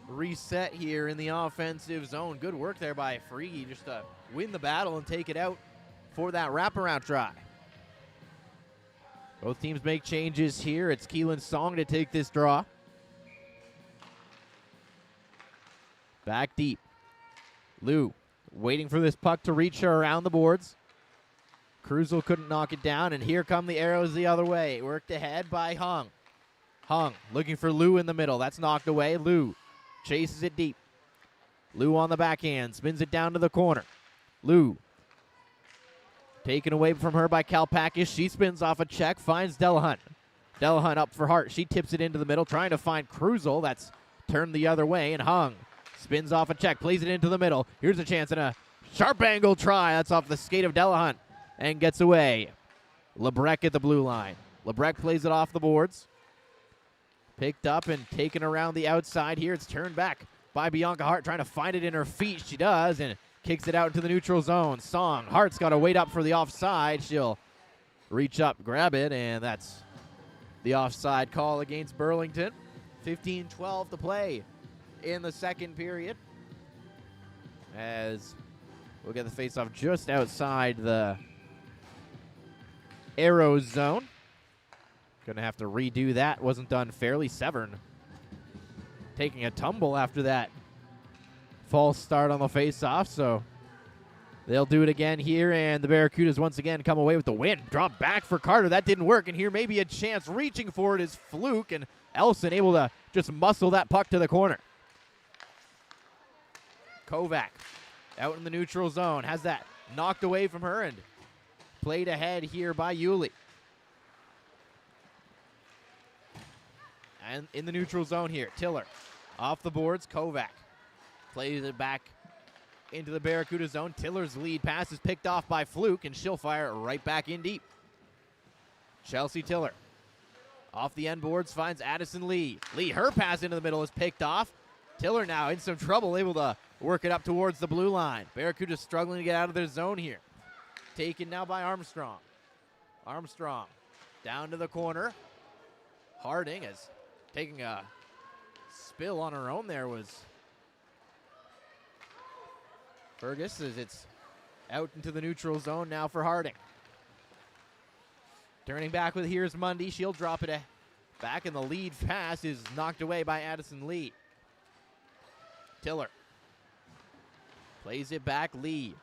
reset here in the offensive zone. Good work there by Frege just to win the battle and take it out for that wraparound try. Both teams make changes here. It's Keelan Song to take this draw. Back deep. Lou waiting for this puck to reach her around the boards. Cruzel couldn't knock it down, and here come the Aeros the other way. Worked ahead by Hung. Hung looking for Lou in the middle. That's knocked away. Lou chases it deep. Lou on the backhand. Spins it down to the corner. Lou taken away from her by Kalpakis. She spins off a check. Finds Delahunt. Delahunt up for Hart. She tips it into the middle. Trying to find Cruzel. That's turned the other way. And Hung spins off a check. Plays it into the middle. Here's a chance and a sharp angle try. That's off the skate of Delahunt. And gets away. Lebrec at the blue line. Lebrec plays it off the boards. Picked up and taken around the outside here. It's turned back by Bianca Hart, trying to find it in her feet. She does, and kicks it out into the neutral zone. Song. Hart's got to wait up for the offside. She'll reach up, grab it, and that's the offside call against Burlington. 15-12 to play in the second period. As we'll get the face-off just outside the Aeros zone. Gonna have to redo that. Wasn't done fairly. Severn taking a tumble after that false start on the face-off, so they'll do it again here, and the Barracudas once again come away with the win. Drop back for Carter. That didn't work, and here may be a chance. Reaching for it is Fluke, and Elson able to just muscle that puck to the corner. Kovac out in the neutral zone. Has that knocked away from her and played ahead here by Yulee. And in the neutral zone here, Tiller off the boards. Kovac plays it back into the Barracuda zone. Tiller's lead pass is picked off by Fluke, and she'll fire it right back in deep. Chelsea Tiller off the end boards finds Addison Lee. Lee, her pass into the middle is picked off. Tiller now in some trouble, able to work it up towards the blue line. Barracuda struggling to get out of their zone here. Taken now by Armstrong. Armstrong down to the corner. Harding is taking a spill on her own there. Was Fergus as it's out into the neutral zone now for Harding. Turning back with here's Mundy. She'll drop it back, and the lead pass is knocked away by Addison Lee. Tiller plays it back. Lee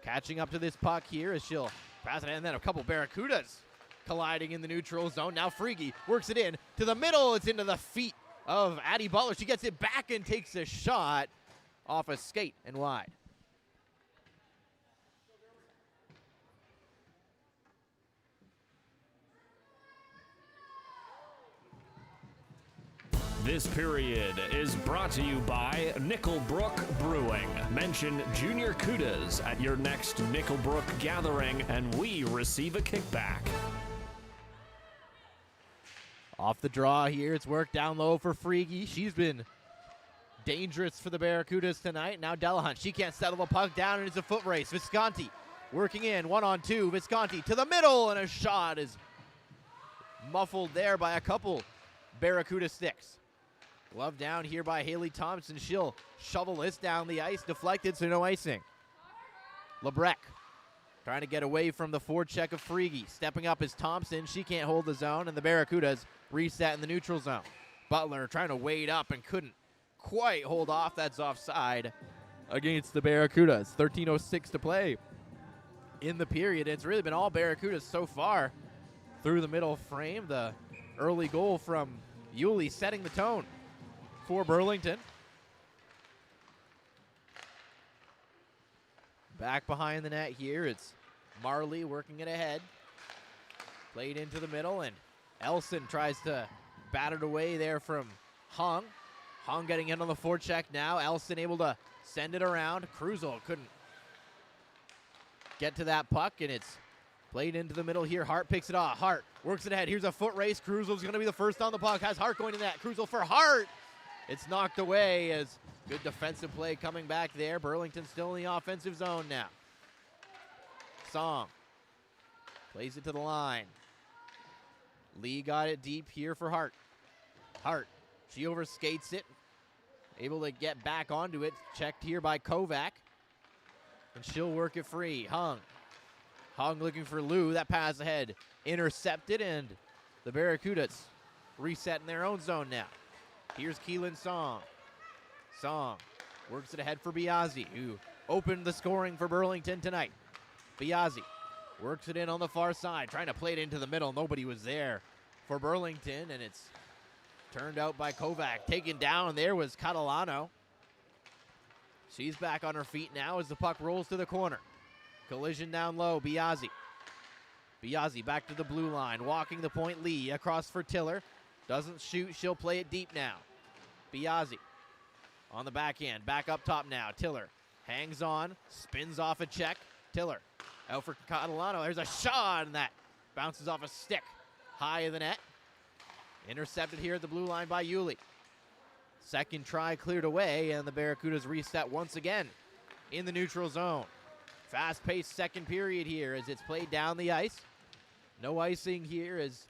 catching up to this puck here as she'll pass it, and then a couple Barracudas colliding in the neutral zone. Now Frege works it in to the middle. It's into the feet of Addie Butler. She gets it back and takes a shot off a skate and wide. This period is brought to you by Nickelbrook Brewing. Mention Junior Cudas at your next Nickelbrook gathering, and we receive a kickback. Off the draw here, it's worked down low for Frege. She's been dangerous for the Barracudas tonight. Now Delahunt, she can't settle the puck down, and it's a foot race. Visconti working in, 1-on-2. Visconti to the middle, and a shot is muffled there by a couple Barracuda sticks. Glove down here by Haley Thompson. She'll shovel this down the ice, deflected, so no icing. Lebrec trying to get away from the forecheck of Frege. Stepping up is Thompson. She can't hold the zone, and the Barracudas reset in the neutral zone. Butler trying to wade up and couldn't quite hold off. That's offside against the Barracudas. 13:06 to play in the period. It's really been all Barracudas so far through the middle frame. The early goal from Yulee setting the tone for Burlington. Back behind the net here, it's Marley working it ahead. Played into the middle, and Elson tries to bat it away there from Hung. Hung getting in on the forecheck now. Elson able to send it around. Cruzel couldn't get to that puck, and it's played into the middle here. Hart picks it off. Hart works it ahead. Here's a foot race. Cruzel's going to be the first on the puck. Has Hart going to that. Cruzel for Hart. It's knocked away as good defensive play coming back there. Burlington still in the offensive zone now. Song plays it to the line. Lee got it deep here for Hart. Hart, she overskates it. Able to get back onto it. Checked here by Kovac. And she'll work it free. Hung looking for Lou. That pass ahead intercepted, and the Barracudas reset in their own zone now. Here's Keelan Song. Song works it ahead for Biazzi, who opened the scoring for Burlington tonight. Biazzi works it in on the far side, trying to play it into the middle. Nobody was there for Burlington, and it's turned out by Kovac. Taken down there was Catalano. She's back on her feet now as the puck rolls to the corner. Collision down low, Biazzi. Biazzi back to the blue line, walking the point. Lee across for Tiller. Doesn't shoot, she'll play it deep now. Biazzi on the back end, back up top now. Tiller hangs on, spins off a check. Tiller out for Catalano. There's a shot, and that bounces off a stick high of the net. Intercepted here at the blue line by Yulee. Second try cleared away, and the Barracudas reset once again in the neutral zone. Fast-paced second period here as it's played down the ice. No icing here as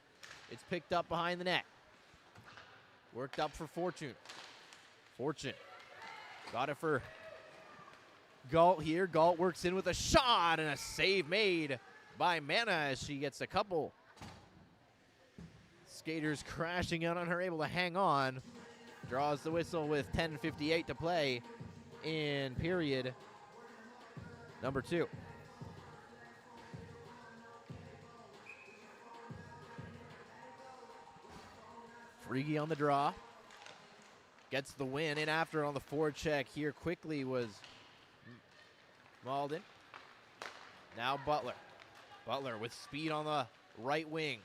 it's picked up behind the net. Worked up for Fortune. Fortune got it for Galt here. Galt works in with a shot, and a save made by Mana as she gets a couple skaters crashing out on her, able to hang on. Draws the whistle with 10:58 to play in period number 2. Frege on the draw. Gets the win in after on the forecheck here. Quickly was Malden. Now Butler. Butler with speed on the right wing.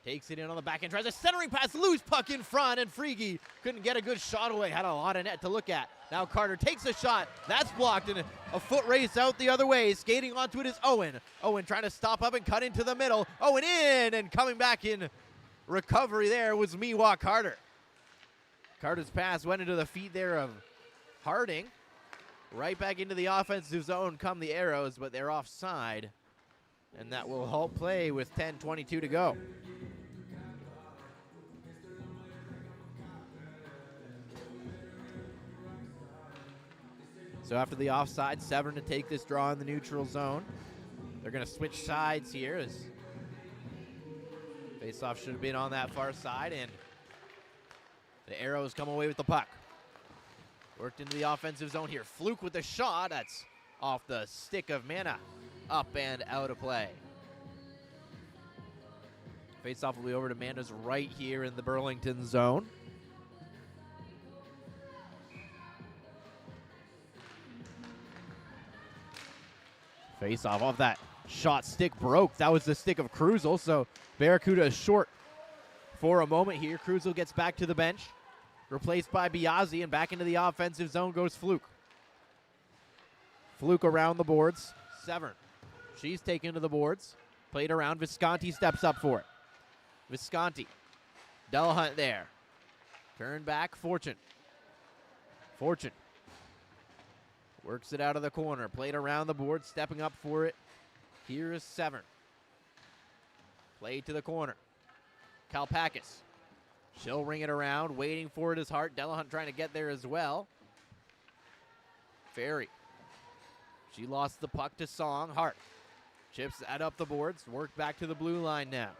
Takes it in on the back end. Tries a centering pass. Loose puck in front, and Frege couldn't get a good shot away. Had a lot of net to look at. Now Carter takes a shot. That's blocked, and a foot race out the other way. Skating onto it is Owen. Owen trying to stop up and cut into the middle. Owen in, and coming back in recovery there was Miwa Carter. Carter's pass went into the feet there of Harding. Right back into the offensive zone come the Aeros, but they're offside. And that will halt play with 10:22 to go. So after the offside, Severn to take this draw in the neutral zone. They're going to switch sides here as face-off should have been on that far side, and the Aeros come away with the puck. Worked into the offensive zone here. Fluke with the shot. That's off the stick of Mana. Up and out of play. Face-off will be over to Mana's right here in the Burlington zone. Face-off off that shot, stick broke. That was the stick of Cruzel, so Barracuda is short for a moment here. Cruzel gets back to the bench, replaced by Biazzi, and back into the offensive zone goes Fluke. Fluke around the boards. Severn. She's taken to the boards. Played around. Visconti steps up for it. Visconti. Delahunt there. Turn back. Fortune. Fortune. Works it out of the corner. Played around the board. Stepping up for it. Here is Severn. Played to the corner. Kalpakis. She'll ring it around. Waiting for it is Hart. Delahunt trying to get there as well. Ferry. She lost the puck to Song. Hart. Chips that up the boards. Work back to the blue line now.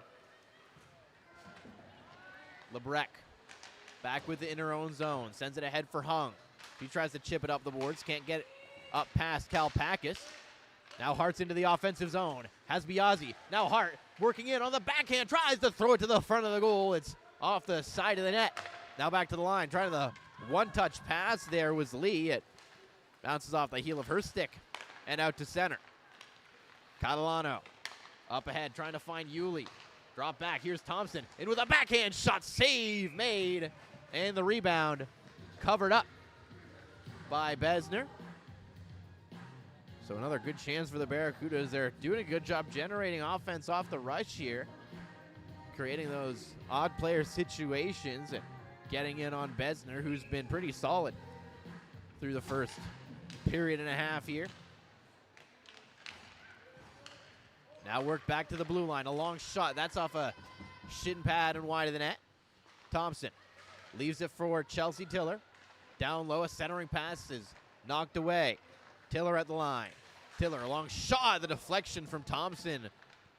Lebrec. Back with it in her own zone. Sends it ahead for Hung. She tries to chip it up the boards. Can't get it up past Kalpakis. Now Hart's into the offensive zone. Has Biazzi. Now Hart working in on the backhand. Tries to throw it to the front of the goal. It's off the side of the net. Now back to the line. Trying the one-touch pass. There was Lee. It bounces off the heel of her stick and out to center. Catalano up ahead trying to find Yulee. Drop back. Here's Thompson. In with a backhand shot. Save made. And the rebound covered up by Besner. So another good chance for the Barracudas. They're doing a good job generating offense off the rush here. Creating those odd player situations and getting in on Besner, who's been pretty solid through the first period and a half here. Now work back to the blue line. A long shot. That's off a shin pad and wide of the net. Thompson leaves it for Chelsea Tiller. Down low, a centering pass is knocked away. Tiller at the line. Tiller, a long shot. The deflection from Thompson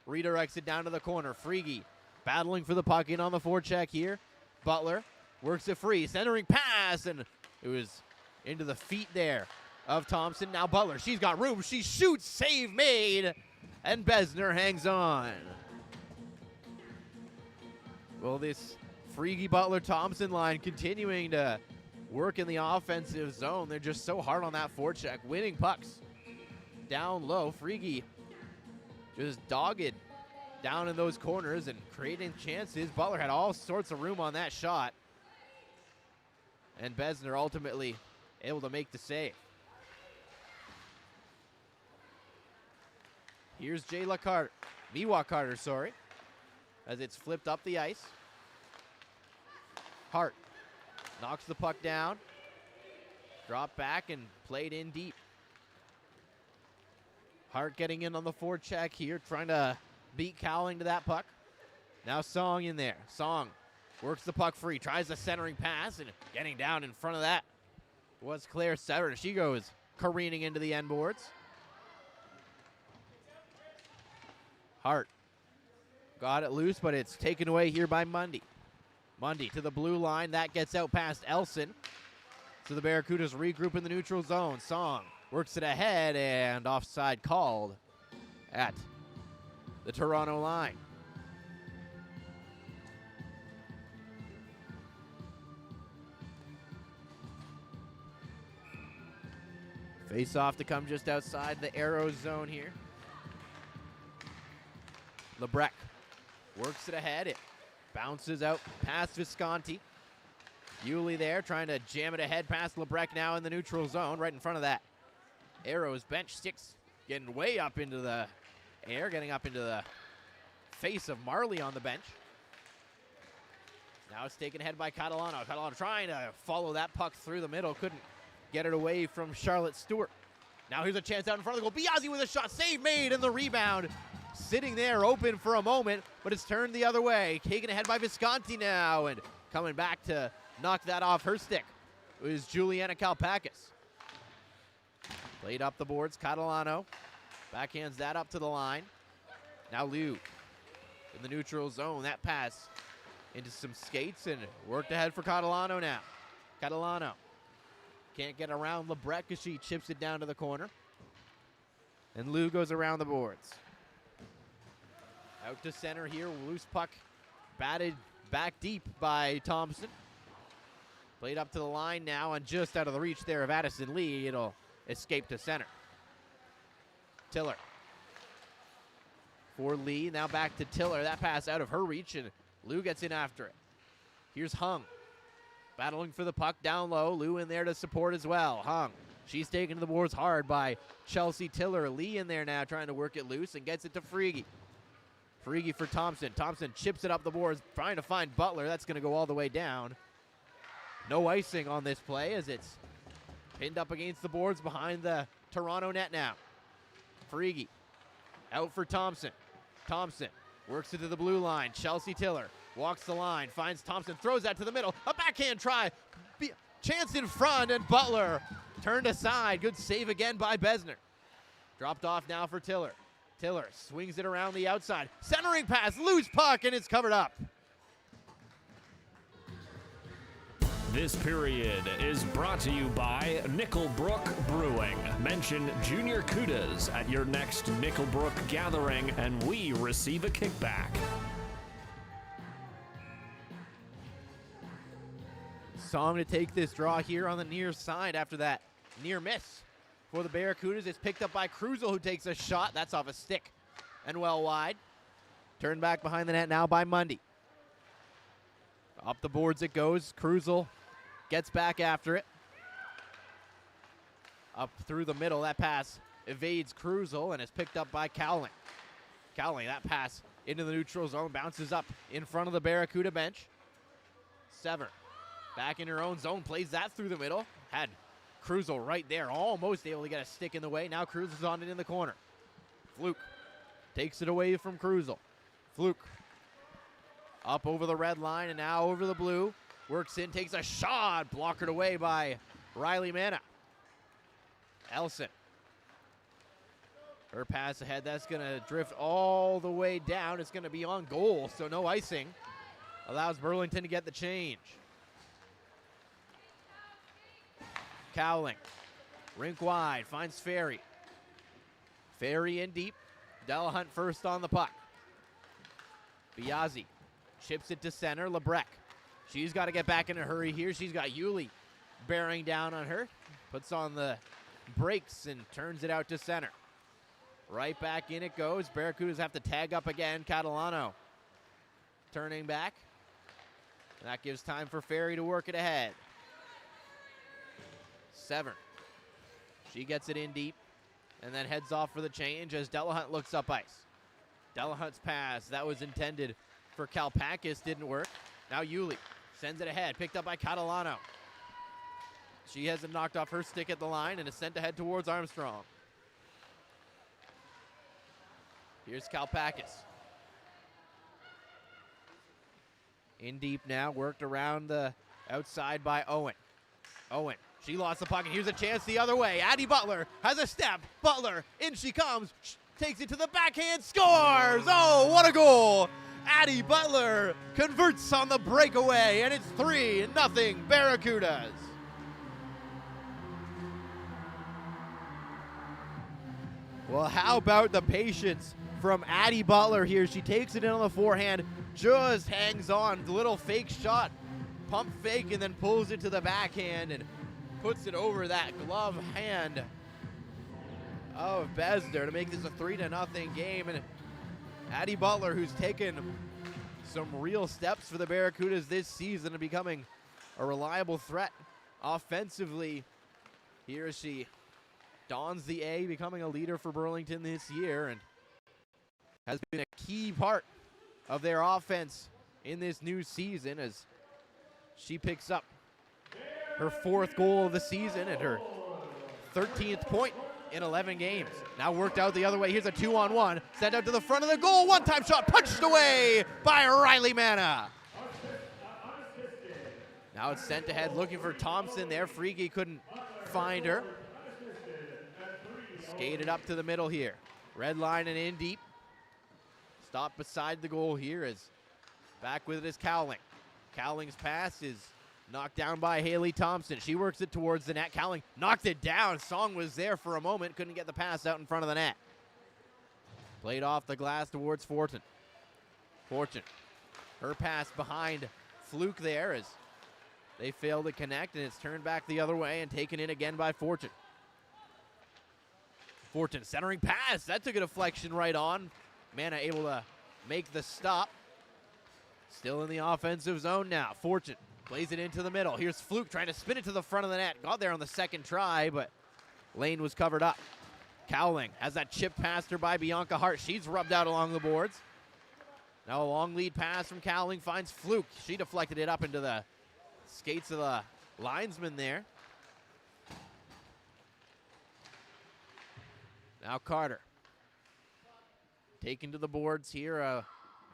redirects it down to the corner. Frege battling for the puck in on the forecheck here. Butler works it free. Centering pass, and it was into the feet there of Thompson. Now Butler, she's got room. She shoots. Save made. And Besner hangs on. Well, this Frege, Butler, Thompson line continuing to work in the offensive zone. They're just so hard on that forecheck. Winning pucks down low. Frege just dogged down in those corners and creating chances. Butler had all sorts of room on that shot. And Besner ultimately able to make the save. Here's Jayla Carter. Miwa Carter, sorry. As it's flipped up the ice. Hart knocks the puck down. Drop back and played in deep. Hart getting in on the forecheck here, trying to beat Cowling to that puck. Now Song in there. Song works the puck free, tries the centering pass, and getting down in front of that was Claire Severn. She goes careening into the end boards. Hart got it loose, but it's taken away here by Mundy. Mundy to the blue line. That gets out past Elson. So the Barracudas regroup in the neutral zone. Song works it ahead, and offside called at the Toronto line. Face off to come just outside the Aeros zone here. Lebrec works it ahead. It bounces out past Visconti. Yulee there trying to jam it ahead past Lebrec now in the neutral zone right in front of that. Aeros bench sticks getting way up into the air, getting up into the face of Marley on the bench. Now it's taken ahead by Catalano. Catalano trying to follow that puck through the middle. Couldn't get it away from Charlotte Stewart. Now here's a chance out in front of the goal. Biazzi with a shot. Save made, and the rebound sitting there open for a moment, but it's turned the other way. Taken ahead by Visconti now, and coming back to knock that off her stick is Juliana Kalpakis. Played up the boards, Catalano. Backhands that up to the line. Now Liu in the neutral zone. That pass into some skates and worked ahead for Catalano now. Catalano can't get around Lebrecht as she chips it down to the corner. And Liu goes around the boards. Out to center here, loose puck batted back deep by Thompson. Played up to the line now and just out of the reach there of Addison Lee. It'll escape to center. Tiller for Lee, now back to Tiller. That pass out of her reach and Liu gets in after it. Here's Hung, battling for the puck down low. Liu in there to support as well. Hung, she's taken to the boards hard by Chelsea Tiller. Lee in there now trying to work it loose and gets it to Frege. Frege for Thompson. Thompson chips it up the boards, trying to find Butler. That's going to go all the way down. No icing on this play as it's pinned up against the boards behind the Toronto net now. Frege out for Thompson. Thompson works it to the blue line. Chelsea Tiller walks the line, finds Thompson, throws that to the middle. A backhand try. Chance in front, and Butler turned aside. Good save again by Besner. Dropped off now for Tiller. Tiller swings it around the outside. Centering pass, loose puck, and it's covered up. This period is brought to you by Nickelbrook Brewing. Mention Junior Cudas at your next Nickelbrook gathering, and we receive a kickback. Song to take this draw here on the near side after that near miss for the Barracudas. It's picked up by Krusel, who takes a shot. That's off a stick and well wide. Turned back behind the net now by Mundy. Up the boards it goes. Krusel gets back after it. Up through the middle. That pass evades Krusel and is picked up by Cowling. Cowling, that pass into the neutral zone, bounces up in front of the Barracuda bench. Sever back in her own zone, plays that through the middle. Had Krusel right there, almost able to get a stick in the way. Now Krusel's on it in the corner. Fluke takes it away from Krusel. Fluke up over the red line and now over the blue. Works in, takes a shot, blockered away by Riley Manna. Elson. Her pass ahead, that's going to drift all the way down. It's going to be on goal, so no icing. Allows Burlington to get the change. Cowling, rink wide, finds Ferry. Ferry in deep. Delahunt first on the puck. Biazzi chips it to center. Lebrecht. She's got to get back in a hurry here. She's got Yuli bearing down on her. Puts on the brakes and turns it out to center. Right back in it goes. Barracudas have to tag up again. Catalano turning back. That gives time for Ferry to work it ahead. Severn. She gets it in deep and then heads off for the change as Delahunt looks up ice. Delahunt's pass, that was intended for Kalpakis, didn't work. Now Yuli sends it ahead, picked up by Catalano. She has it knocked off her stick at the line and is sent ahead towards Armstrong. Here's Kalpakis. In deep now, worked around the outside by Owen. Owen, she lost the puck, and here's a chance the other way. Addie Butler has a step. Butler, in she comes, takes it to the backhand, scores! Oh, what a goal! Addie Butler converts on the breakaway, and it's 3-0 Barracudas. Well, how about the patience from Addie Butler here? She takes it in on the forehand, just hangs on, little fake shot, pump fake, and then pulls it to the backhand and puts it over that glove hand of Besner to make this a 3-0 game. And Addie Butler, who's taken some real steps for the Barracudas this season and becoming a reliable threat offensively. Here she dons the A, becoming a leader for Burlington this year, and has been a key part of their offense in this new season as she picks up her 4th goal of the season and her 13th point in 11 games. Now worked out the other way. Here's a 2-on-1. Sent out to the front of the goal. One-time shot punched away by Riley Manna. Now it's sent ahead looking for Thompson there. Frege couldn't find her. Skated up to the middle here. Red line and in deep. Stop beside the goal here as back with it is Cowling. Cowling's pass is knocked down by Haley Thompson. She works it towards the net. Cowling knocked it down. Song was there for a moment. Couldn't get the pass out in front of the net. Played off the glass towards Fortune. Fortune. Her pass behind Fluke there as they fail to connect, and it's turned back the other way and taken in again by Fortune. Fortune centering pass. That took a deflection right on. Mana able to make the stop. Still in the offensive zone now. Fortune plays it into the middle. Here's Fluke trying to spin it to the front of the net. Got there on the second try, but lane was covered up. Cowling has that chip past her by Bianca Hart. She's rubbed out along the boards. Now a long lead pass from Cowling finds Fluke. She deflected it up into the skates of the linesman there. Now Carter. Taken to the boards here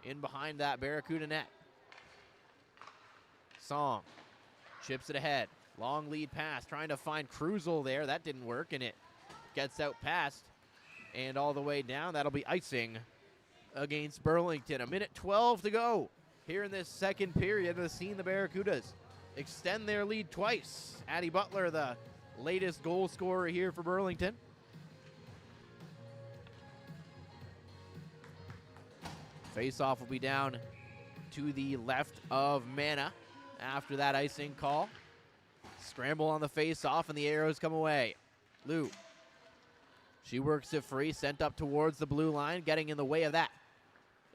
in behind that Barracuda net. Song chips it ahead. Long lead pass trying to find Cruzel there. That didn't work, and it gets out past and all the way down. That'll be icing against Burlington. 1:12 to go here in this second period. We've seen the Barracudas extend their lead twice. Addie Butler, the latest goal scorer here for Burlington. Face-off will be down to the left of Mana after that icing call. Scramble on the face-off, and the Aeros come away. Lou. She works it free, sent up towards the blue line. Getting in the way of that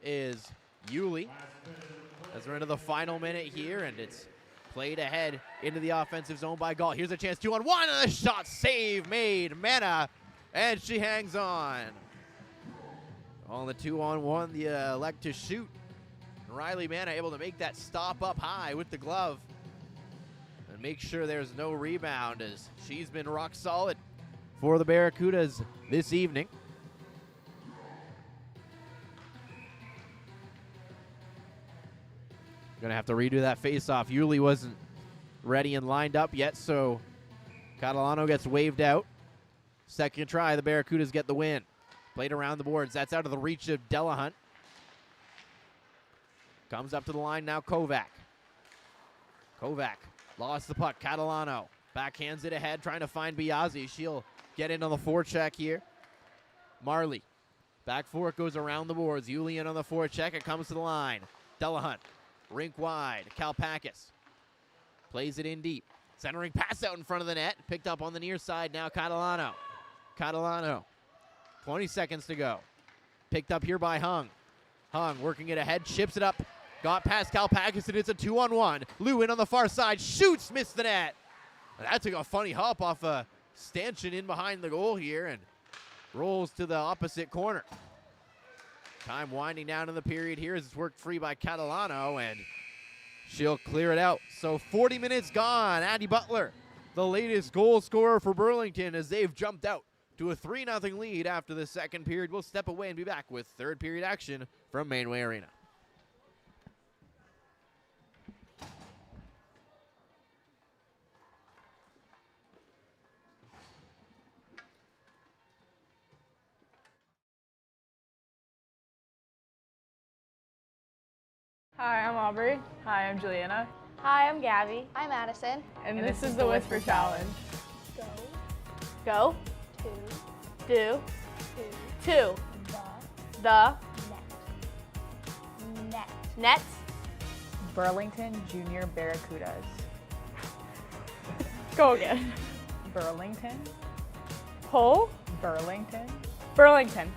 is Yulee. As we're into the final minute here, and it's played ahead into the offensive zone by Galt. Here's a chance, 2-on-1, and a shot save made. Mana, and she hangs on. On the 2-on-1, the elect to shoot. Riley Mana able to make that stop up high with the glove and make sure there's no rebound, as she's been rock solid for the Barracudas this evening. Gonna have to redo that face-off. Yulee wasn't ready and lined up yet, so Catalano gets waved out. Second try, the Barracudas get the win. Played around the boards. That's out of the reach of Delahunt. Comes up to the line now, Kovac. Kovac lost the puck. Catalano backhands it ahead, trying to find Biazzi. She'll get in on the forecheck here. Marley. Back four, it goes around the boards. Yulee in on the forecheck. It comes to the line. Delahunt. Rink wide. Kalpakis. Plays it in deep. Centering pass out in front of the net. Picked up on the near side now, Catalano. Catalano. 20 seconds to go. Picked up here by Hung. Hung working it ahead, chips it up. Got past Kalpakis, and it's a 2-on-1. Lou in on the far side, shoots, missed the net. And that took a funny hop off a stanchion in behind the goal here and rolls to the opposite corner. Time winding down in the period here as it's worked free by Catalano, and she'll clear it out. So 40 minutes gone. Addie Butler, the latest goal scorer for Burlington, as they've jumped out to a 3-0 lead after the second period. We'll step away and be back with third period action from Mainway Arena. Hi, I'm Aubrey. Hi, I'm Juliana. Hi, I'm Gabby. I'm Addison. And this is the Whisper Challenge. Go. To. Do. To. The. Net. Nets. Burlington Junior Barracudas. Go again. Burlington. Pull. Burlington Burlington.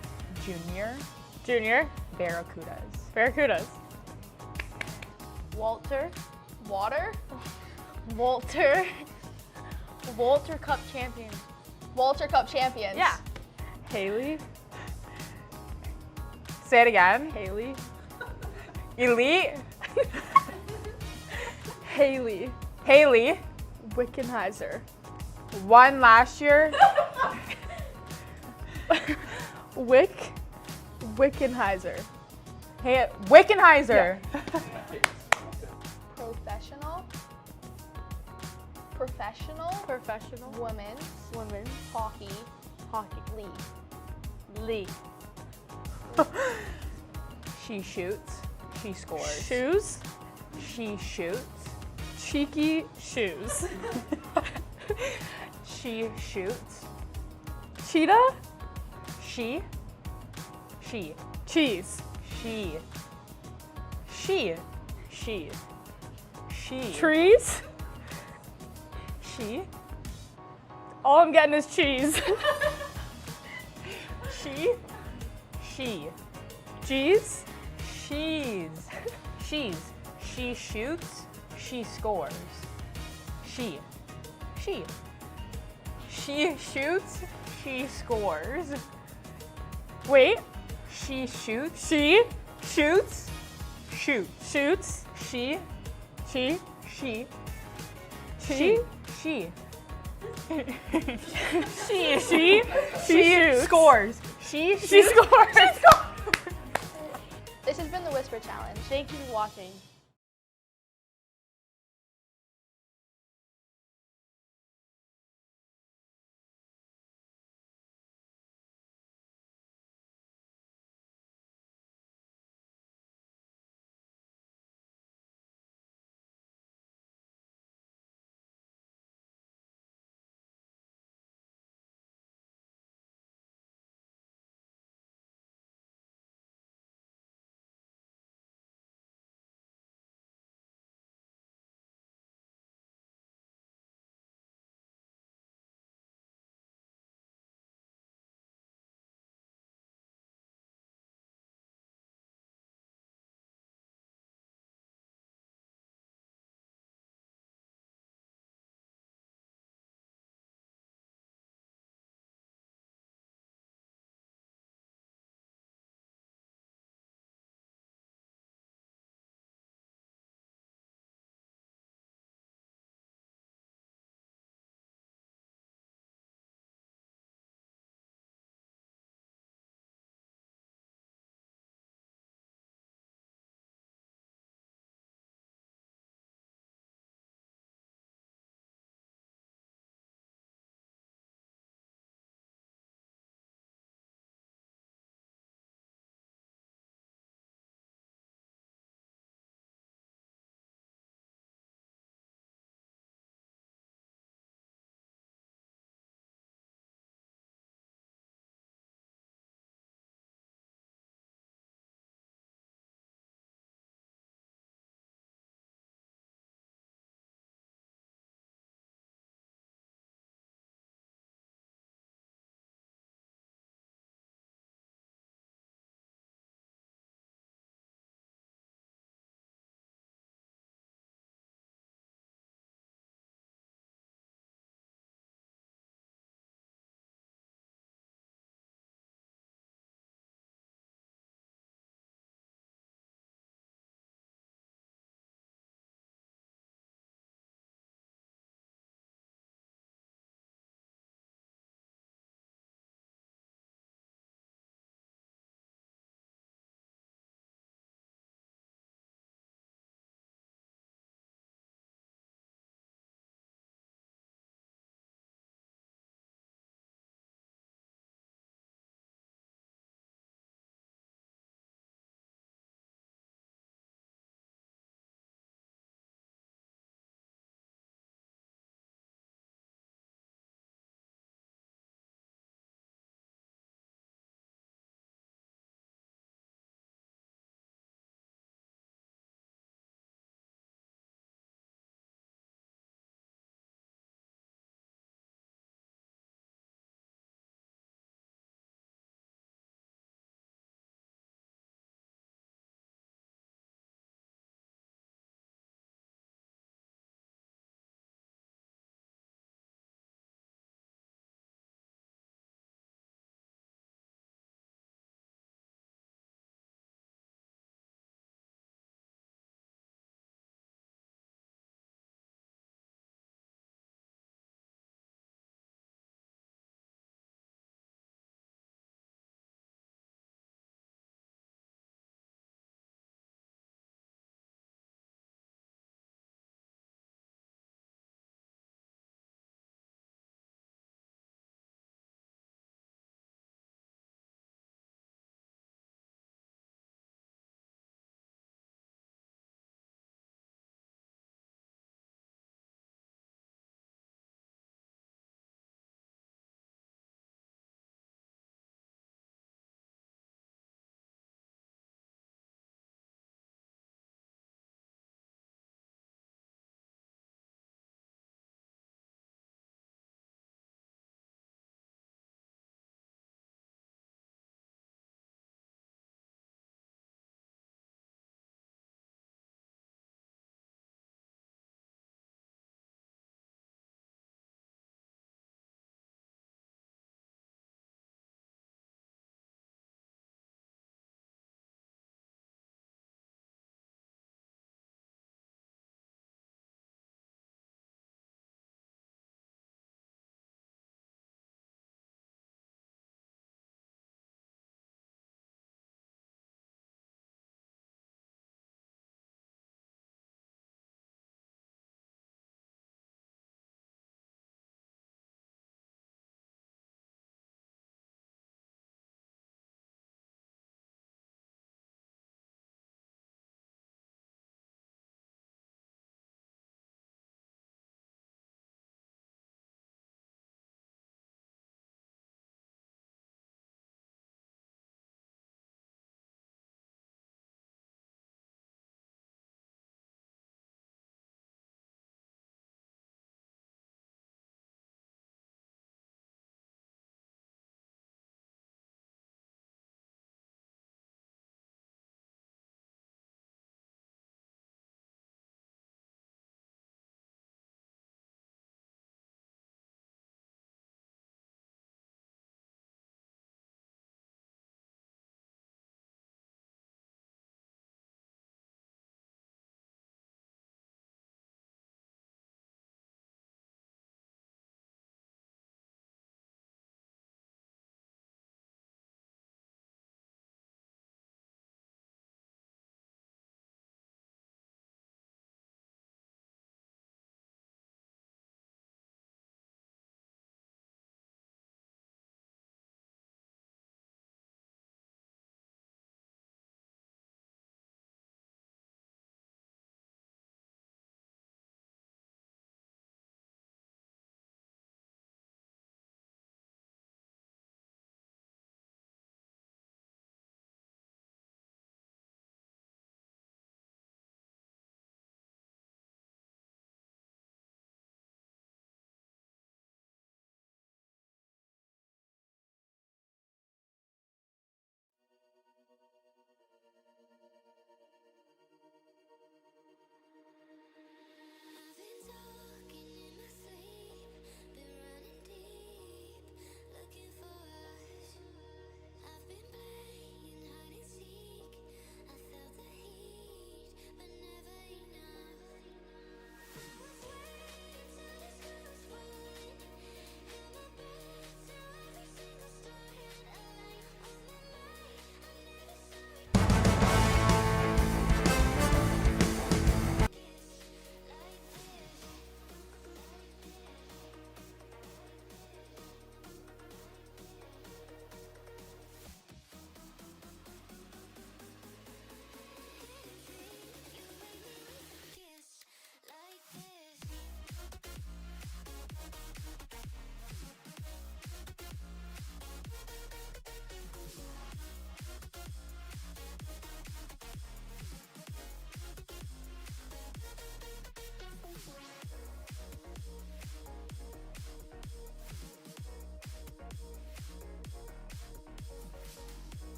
Junior Junior Barracudas. Barracudas. Walter. Water. Walter. Walter Cup champions. Walter Cup champions. Yeah. Haley. Say it again. Haley. Elite. Haley. Haley. Wickenheiser. Won last year. Wickenheiser. Hey, Wickenheiser. Professional. Professional. Women's hockey. Hockey. Lee. She shoots. She scores. Shoes. She shoots. Cheeky shoes. She shoots. Cheetah. She. Cheese. She. Trees. She. All I'm getting is cheese. She. Cheese. She's. She shoots. She scores. She shoots. She scores. Wait. She shoots. She Shoots. shoots. She. She She. she shoots. Scores. She She shoots. scores. This has been the Whisper Challenge. Thank you for watching.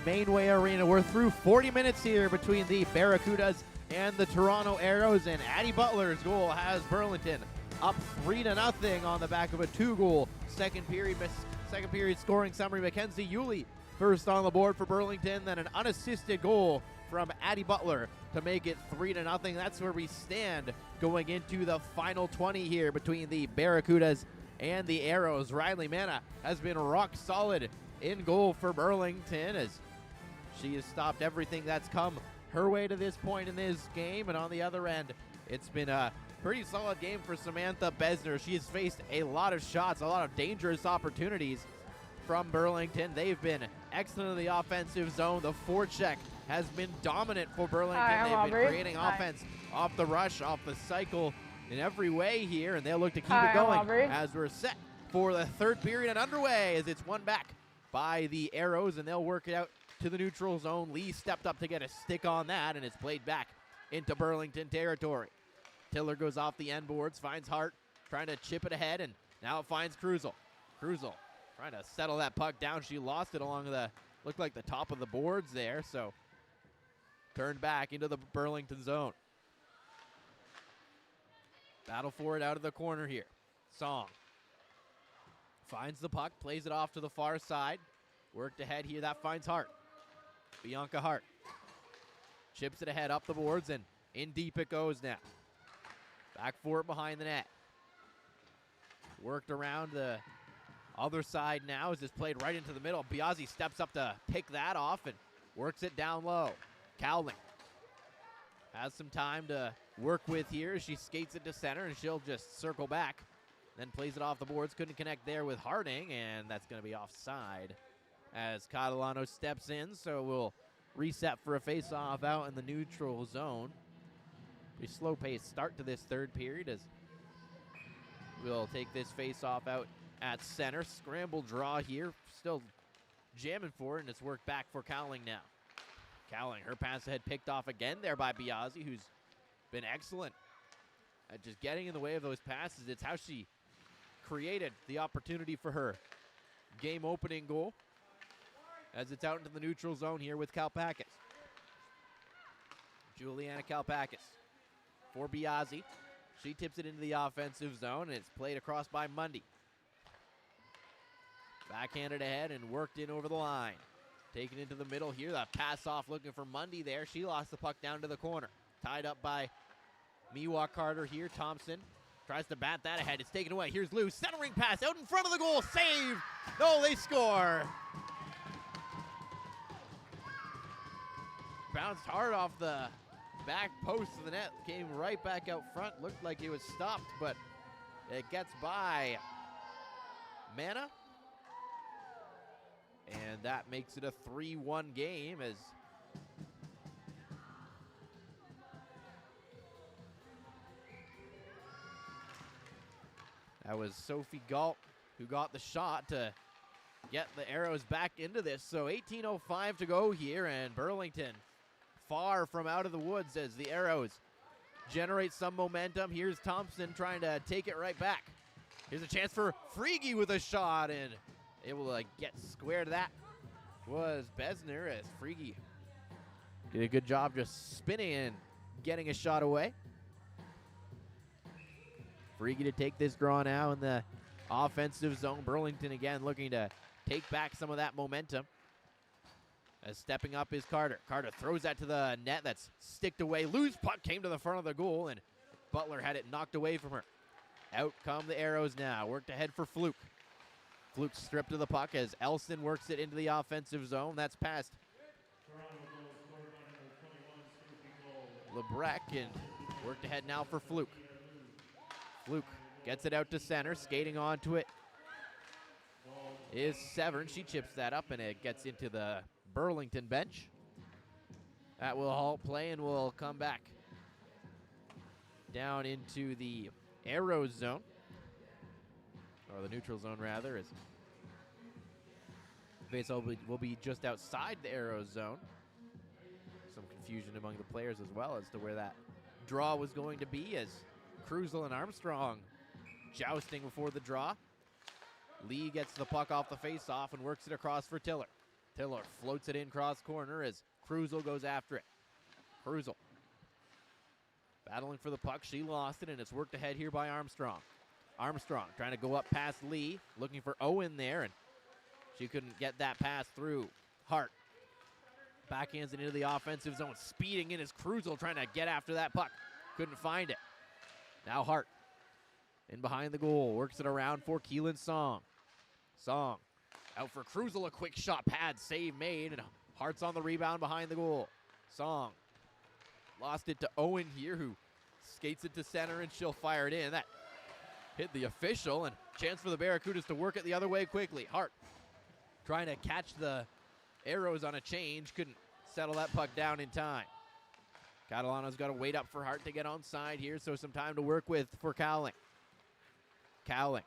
Mainway Arena. We're through 40 minutes here between the Barracudas and the Toronto Aeros, and Addie Butler's goal has Burlington up 3-0 on the back of a 2-goal second period scoring summary. Mackenzie Yulee first on the board for Burlington, then an unassisted goal from Addie Butler to make it 3-0. That's where we stand going into the final 20 here between the Barracudas and the Aeros. Riley Manna has been rock solid in goal for Burlington as she has stopped everything that's come her way to this point in this game. And on the other end, it's been a pretty solid game for Samantha Besner. She has faced a lot of shots, a lot of dangerous opportunities from Burlington. They've been excellent in the offensive zone. The forecheck has been dominant for Burlington. They've been creating offense off the rush, off the cycle in every way here, and they'll look to keep it going as we're set for the third period and underway as it's won back by the Aeros, and they'll work it out to the neutral zone. Lee stepped up to get a stick on that, and it's played back into Burlington territory. Tiller goes off the end boards, finds Hart, trying to chip it ahead, and now it finds Krusel. Krusel trying to settle that puck down. She lost it along the, looked like the top of the boards there, so turned back into the Burlington zone. Battle for it out of the corner here. Song finds the puck, plays it off to the far side. Worked ahead here, that finds Hart. Bianca Hart chips it ahead up the boards, and in deep it goes now. Back for it behind the net. Worked around the other side now as it's played right into the middle. Biazzi steps up to pick that off and works it down low. Cowling has some time to work with here. She skates it to center, and she'll just circle back. Then plays it off the boards. Couldn't connect there with Harding, and that's going to be offside as Catalano steps in. So we'll reset for a face-off out in the neutral zone. Pretty slow-paced start to this third period as we'll take this face-off out at center. Scramble draw here. Still jamming for it, and it's worked back for Cowling now. Cowling, her pass ahead picked off again there by Biazzi, who's been excellent at just getting in the way of those passes. It's how she created the opportunity for her game-opening goal as it's out into the neutral zone here with Kalpakis. Juliana Kalpakis for Biazzi. She tips it into the offensive zone, and it's played across by Mundy. Backhanded ahead and worked in over the line. Taken into the middle here. The pass off looking for Mundy there. She lost the puck down to the corner. Tied up by Miwa Carter here. Thompson tries to bat that ahead. It's taken away. Here's Lou. Centering pass out in front of the goal. Save. No, they score. Bounced hard off the back post of the net. Came right back out front. Looked like it was stopped, but it gets by Manna. And that makes it a 3-1 game as that was Sophie Galt who got the shot to get the Aeros back into this. So 18:05 to go here, and Burlington far from out of the woods as the Aeros generate some momentum. Here's Thompson trying to take it right back. Here's a chance for Frege with a shot, and able to get square to that was Besner as Frege did a good job just spinning and getting a shot away. Frege to take this draw now in the offensive zone. Burlington again looking to take back some of that momentum. As stepping up is Carter. Carter throws that to the net. That's sticked away. Loose puck came to the front of the goal, and Butler had it knocked away from her. Out come the Aeros now. Worked ahead for Fluke. Fluke stripped of the puck as Elson works it into the offensive zone. That's past Lebrecq and worked ahead now for Fluke. Fluke gets it out to center. Skating onto it is Severn. She chips that up, and it gets into the Burlington bench. That will halt play, and we'll come back down into the Aeros zone. Or the neutral zone, rather, as face will be just outside the Aeros zone. Some confusion among the players as well as to where that draw was going to be, as Krusel and Armstrong jousting before the draw. Lee gets the puck off the face-off and works it across for Tiller. Tiller floats it in cross corner as Krusel goes after it. Krusel battling for the puck. She lost it, and it's worked ahead here by Armstrong. Armstrong trying to go up past Lee, looking for Owen there, and she couldn't get that pass through. Hart backhands it into the offensive zone. Speeding in is Krusel trying to get after that puck. Couldn't find it. Now Hart in behind the goal. Works it around for Keelan Song. Song out for Krusel. A quick shot pad. Save made. And Hart's on the rebound behind the goal. Song lost it to Owen here, who skates it to center, and she'll fire it in. That hit the official, and chance for the Barracudas to work it the other way quickly. Hart trying to catch the Aeros on a change. Couldn't settle that puck down in time. Catalano's got to wait up for Hart to get on side here, so some time to work with for Cowling. Cowling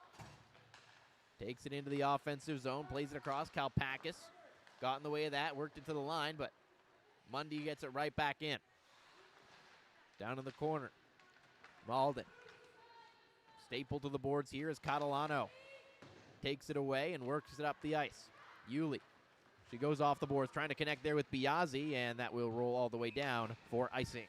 takes it into the offensive zone, plays it across. Kalpakis got in the way of that, worked it to the line, but Mundy gets it right back in. Down in the corner, Malden. Stapled to the boards here as Catalano takes it away and works it up the ice. Yulee. She goes off the boards, trying to connect there with Biazzi, and that will roll all the way down for icing.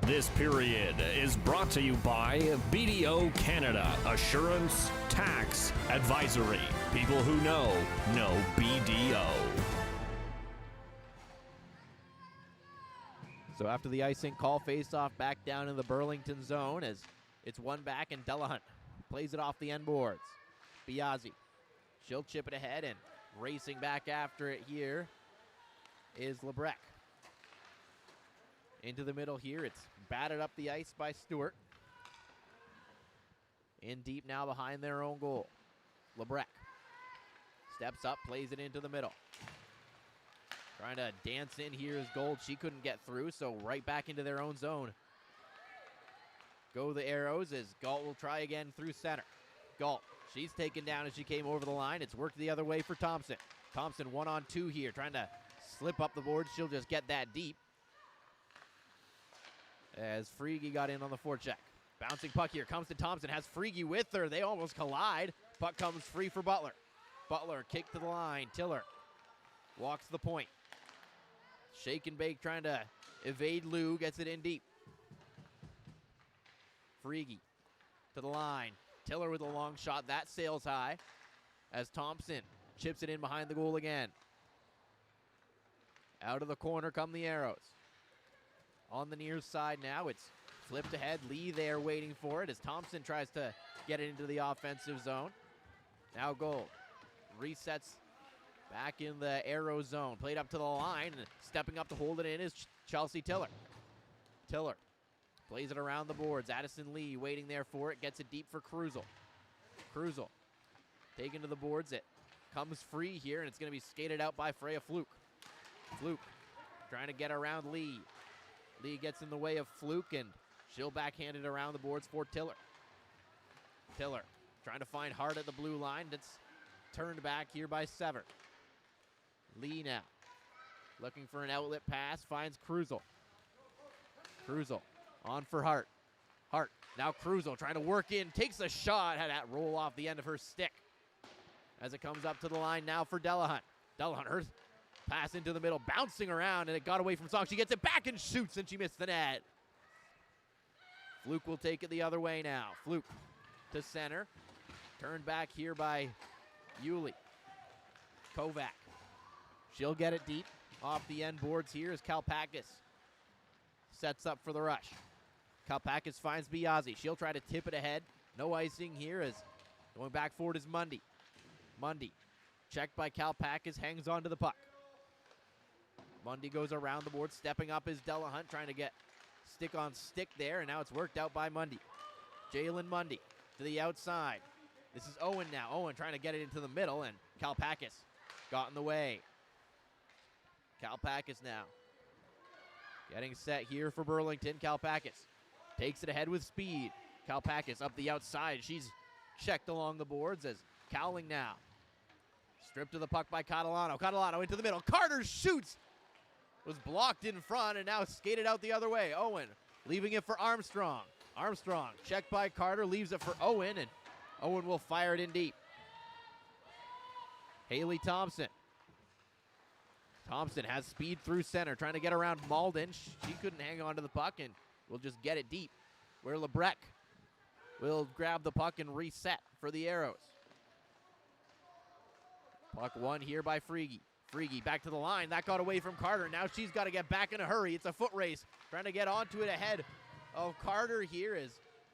This period is brought to you by BDO Canada Assurance Tax Advisory. People who know BDO. So after the icing call, face-off back down in the Burlington zone as it's one back, and Delahunt plays it off the end boards. Biazzi, she'll chip it ahead, and racing back after it here is Lebrec. Into the middle here, it's batted up the ice by Stewart. In deep now behind their own goal. Lebrec steps up, plays it into the middle. Trying to dance in here is Gold. She couldn't get through, so right back into their own zone. Go the Aeros as Galt will try again through center. Galt, she's taken down as she came over the line. It's worked the other way for Thompson. Thompson 1-on-2 here, trying to slip up the board. She'll just get that deep. As Frege got in on the forecheck. Bouncing puck here, comes to Thompson, has Frege with her. They almost collide. Puck comes free for Butler. Butler, kick to the line. Tiller walks the point. Shake and bake, trying to evade Lou, gets it in deep. Frege to the line. Tiller with a long shot, that sails high as Thompson chips it in behind the goal again. Out of the corner come the Aeros. On the near side now, it's flipped ahead. Lee there waiting for it as Thompson tries to get it into the offensive zone. Now Gold resets back in the Aero zone. Played up to the line, and stepping up to hold it in is Chelsea Tiller. Tiller plays it around the boards. Addison Lee waiting there for it. Gets it deep for Krusel. Krusel taken to the boards. It comes free here, and it's going to be skated out by Freya Fluke. Fluke trying to get around Lee. Lee gets in the way of Fluke, and she'll backhand it around the boards for Tiller. Tiller trying to find Hart at the blue line. That's turned back here by Sever. Lee now looking for an outlet pass, finds Krusel. Krusel on for Hart. Hart, now Krusel trying to work in, takes a shot, had that roll off the end of her stick. As it comes up to the line now for Delahunt. Delahunt, her pass into the middle, bouncing around, and it got away from Song. She gets it back and shoots, and she missed the net. Fluke will take it the other way now. Fluke to center. Turned back here by Yulee. Kovac. She'll get it deep off the end boards here as Kalpakis sets up for the rush. Kalpakis finds Biazzi. She'll try to tip it ahead. No icing here as going back forward is Mundy. Mundy, checked by Kalpakis, hangs on to the puck. Mundy goes around the board, stepping up is Delahunt, trying to get stick on stick there, and now it's worked out by Mundy. Jalen Mundy to the outside. This is Owen now. Owen trying to get it into the middle, and Kalpakis got in the way. Kalpakis now getting set here for Burlington. Kalpakis takes it ahead with speed. Kalpakis up the outside. She's checked along the boards as Cowling now. Stripped to the puck by Catalano. Catalano into the middle. Carter shoots. Was blocked in front and now skated out the other way. Owen leaving it for Armstrong. Armstrong checked by Carter, leaves it for Owen, and Owen will fire it in deep. Haley Thompson Thompson has speed through center, trying to get around Malden. She couldn't hang on to the puck and will just get it deep, where Lebrec will grab the puck and reset for the Aeros. Puck won here by Frege. Frege back to the line. That got away from Carter. Now she's got to get back in a hurry. It's a foot race. Trying to get onto it ahead of Carter here as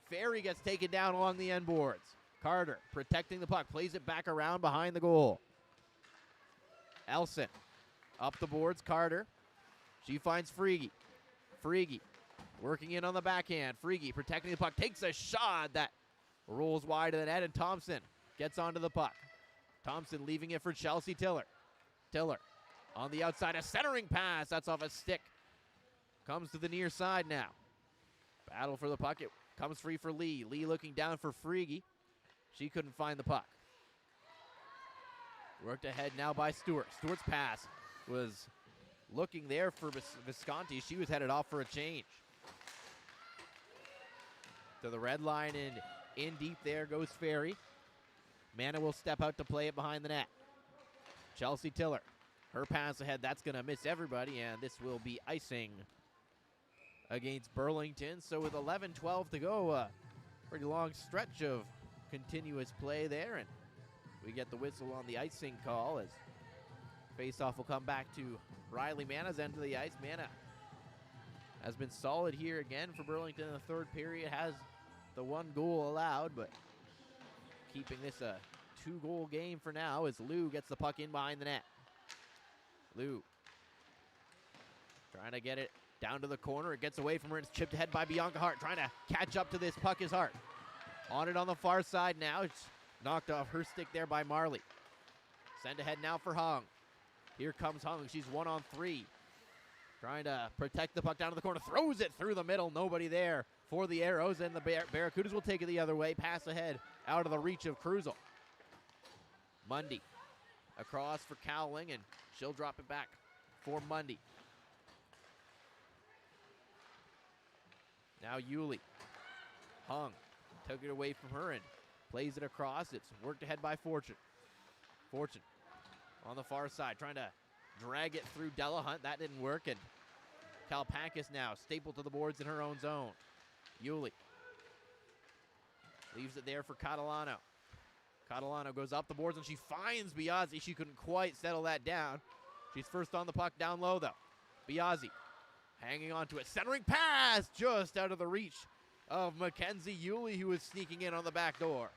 Ferry gets taken down along the end boards. Carter protecting the puck. Plays it back around behind the goal. Elson up the boards. Carter. She finds Frege. Frege working in on the backhand. Frege protecting the puck. Takes a shot that rolls wide of the net, and Thompson gets onto the puck. Thompson leaving it for Chelsea Tiller. Tiller on the outside, a centering pass. That's off a stick. Comes to the near side now. Battle for the puck. It comes free for Lee. Lee looking down for Frege. She couldn't find the puck. Worked ahead now by Stewart. Stewart's pass was looking there for Visconti. She was headed off for a change. To the red line, and in deep there goes Ferry. Mana will step out to play it behind the net. Chelsea Tiller, her pass ahead, that's going to miss everybody, and this will be icing against Burlington. So with 11-12 to go, a pretty long stretch of continuous play there, and we get the whistle on the icing call as faceoff will come back to Riley Mana's end of the ice. Mana has been solid here again for Burlington in the third period, has the one goal allowed, but keeping this a 2-goal game for now as Lou gets the puck in behind the net. Lou trying to get it down to the corner. It gets away from her and it's chipped ahead by Bianca Hart. Trying to catch up to this puck is Hart. On it on the far side now. It's knocked off her stick there by Marley. Send ahead now for Hung. Here comes Hung. She's 1-on-3. Trying to protect the puck down to the corner. Throws it through the middle. Nobody there for the Aeros, and the Barracudas will take it the other way. Pass ahead out of the reach of Cruzel. Mundy across for Cowling, and she'll drop it back for Mundy. Now Yulee. Hung took it away from her and plays it across. It's worked ahead by Fortune. Fortune on the far side, trying to drag it through Della Hunt. That didn't work, and Kalpakis now stapled to the boards in her own zone. Yulee leaves it there for Catalano. Catalano goes up the boards, and she finds Biazzi. She couldn't quite settle that down. She's first on the puck down low, though. Biazzi hanging on to it. Centering pass just out of the reach of Mackenzie Yulee, who is sneaking in on the back door.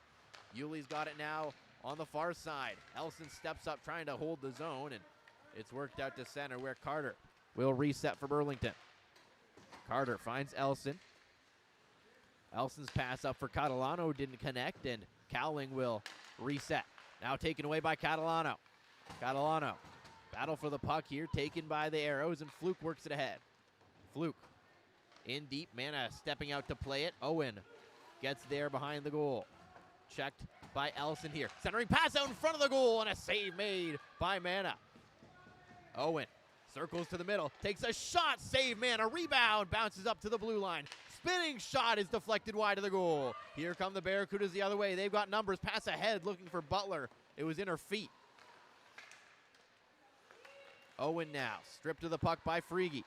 Yulee's got it now on the far side. Elson steps up trying to hold the zone, and it's worked out to center where Carter will reset for Burlington. Carter finds Elson. Elson's pass up for Catalano didn't connect, and Cowling will reset. Now taken away by Catalano. Catalano, battle for the puck here, taken by the Aeros, and Fluke works it ahead. Fluke in deep. Mana stepping out to play it. Owen gets there behind the goal. Checked by Elson here. Centering pass out in front of the goal, and a save made by Mana. Owen circles to the middle, takes a shot, save Mana, rebound, bounces up to the blue line. Spinning shot is deflected wide of the goal. Here come the Barracudas the other way. They've got numbers. Pass ahead looking for Butler. It was in her feet. Owen now stripped to the puck by Frege.